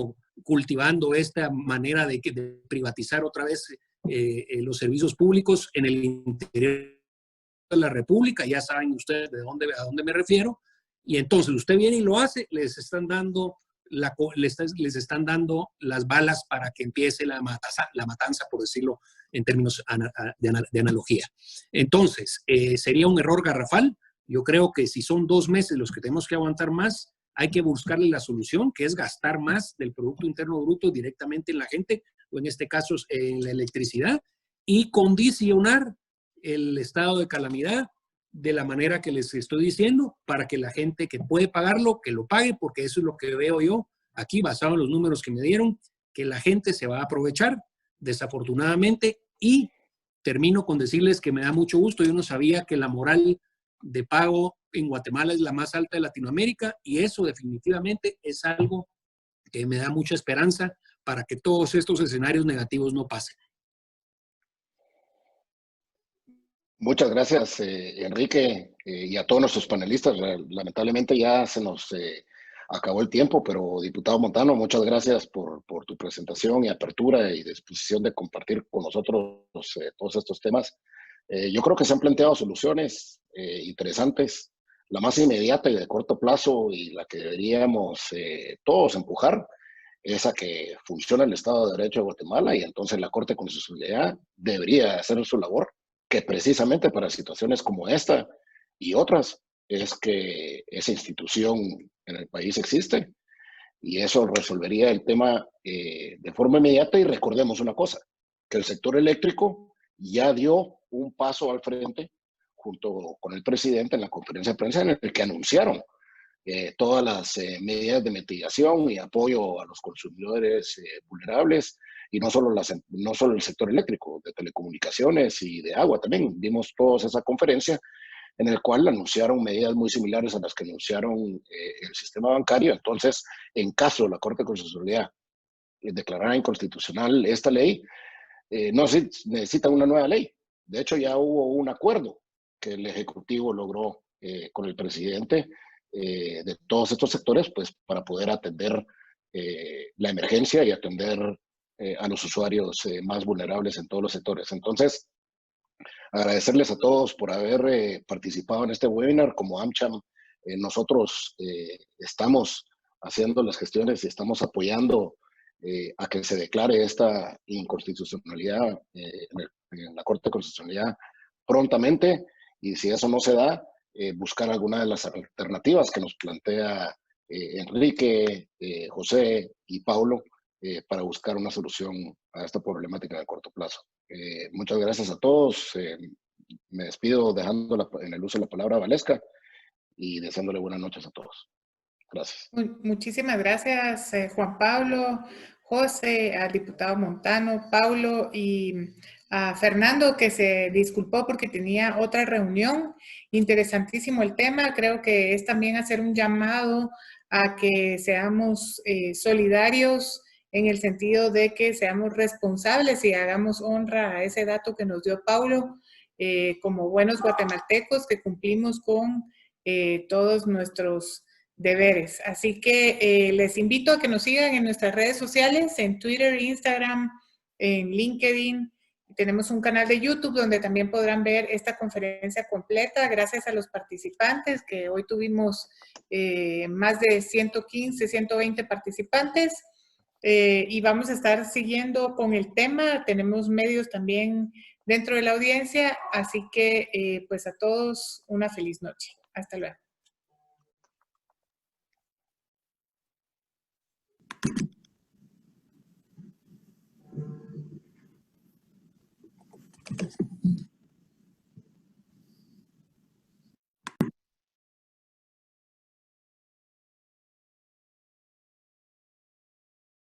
cultivando esta manera de privatizar otra vez los servicios públicos en el interior de la República. Ya saben ustedes a dónde me refiero. Y entonces usted viene y lo hace, les están dando las balas para que empiece la matanza, por decirlo en términos de analogía. Entonces, sería un error garrafal. Yo creo que si son 2 meses los que tenemos que aguantar más, hay que buscarle la solución, que es gastar más del Producto Interno Bruto directamente en la gente, o en este caso en la electricidad, y condicionar el estado de calamidad de la manera que les estoy diciendo, para que la gente que puede pagarlo, que lo pague, porque eso es lo que veo yo aquí, basado en los números que me dieron, que la gente se va a aprovechar, desafortunadamente, y termino con decirles que me da mucho gusto. Yo no sabía que la moral de pago en Guatemala es la más alta de Latinoamérica, y eso definitivamente es algo que me da mucha esperanza para que todos estos escenarios negativos no pasen. Muchas gracias, Enrique, y a todos nuestros panelistas. Lamentablemente ya se nos acabó el tiempo, pero diputado Montano, muchas gracias por tu presentación y apertura y disposición de compartir con nosotros todos estos temas. Yo creo que se han planteado soluciones interesantes, la más inmediata y de corto plazo, y la que deberíamos todos empujar, es a que funcione el Estado de Derecho de Guatemala, y entonces la Corte Constitucional debería hacer su labor, que precisamente para situaciones como esta y otras es que esa institución en el país existe, y eso resolvería el tema de forma inmediata. Y recordemos una cosa, que el sector eléctrico ya dio un paso al frente junto con el presidente en la conferencia de prensa, en el que anunciaron todas las medidas de mitigación y apoyo a los consumidores vulnerables, y no solo el sector eléctrico, de telecomunicaciones y de agua también. Vimos todos esa conferencia en el cual anunciaron medidas muy similares a las que anunciaron el sistema bancario. Entonces, en caso de la Corte Constitucional declarara inconstitucional esta ley, no necesita una nueva ley. De hecho, ya hubo un acuerdo que el Ejecutivo logró con el presidente de todos estos sectores, pues para poder atender la emergencia y atender a los usuarios más vulnerables en todos los sectores. Entonces, agradecerles a todos por haber participado en este webinar. Como AmCham, nosotros estamos haciendo las gestiones y estamos apoyando a que se declare esta inconstitucionalidad en la Corte de Constitucionalidad prontamente, y si eso no se da, buscar alguna de las alternativas que nos plantea Enrique, José y Paulo para buscar una solución a esta problemática de corto plazo. Muchas gracias a todos. Me despido dejando en el uso de la palabra a Valesca y deseándole buenas noches a todos. Gracias. Muchísimas gracias, Juan Pablo, José, al diputado Montano, Paulo y a Fernando, que se disculpó porque tenía otra reunión. Interesantísimo el tema. Creo que es también hacer un llamado a que seamos solidarios en el sentido de que seamos responsables y hagamos honra a ese dato que nos dio Paulo, como buenos guatemaltecos que cumplimos con todos nuestros deberes. Así que les invito a que nos sigan en nuestras redes sociales, en Twitter, Instagram, en LinkedIn. Tenemos un canal de YouTube donde también podrán ver esta conferencia completa. Gracias a los participantes, que hoy tuvimos más de 115, 120 participantes. Y vamos a estar siguiendo con el tema. Tenemos medios también dentro de la audiencia. Así que, pues a todos, una feliz noche. Hasta luego.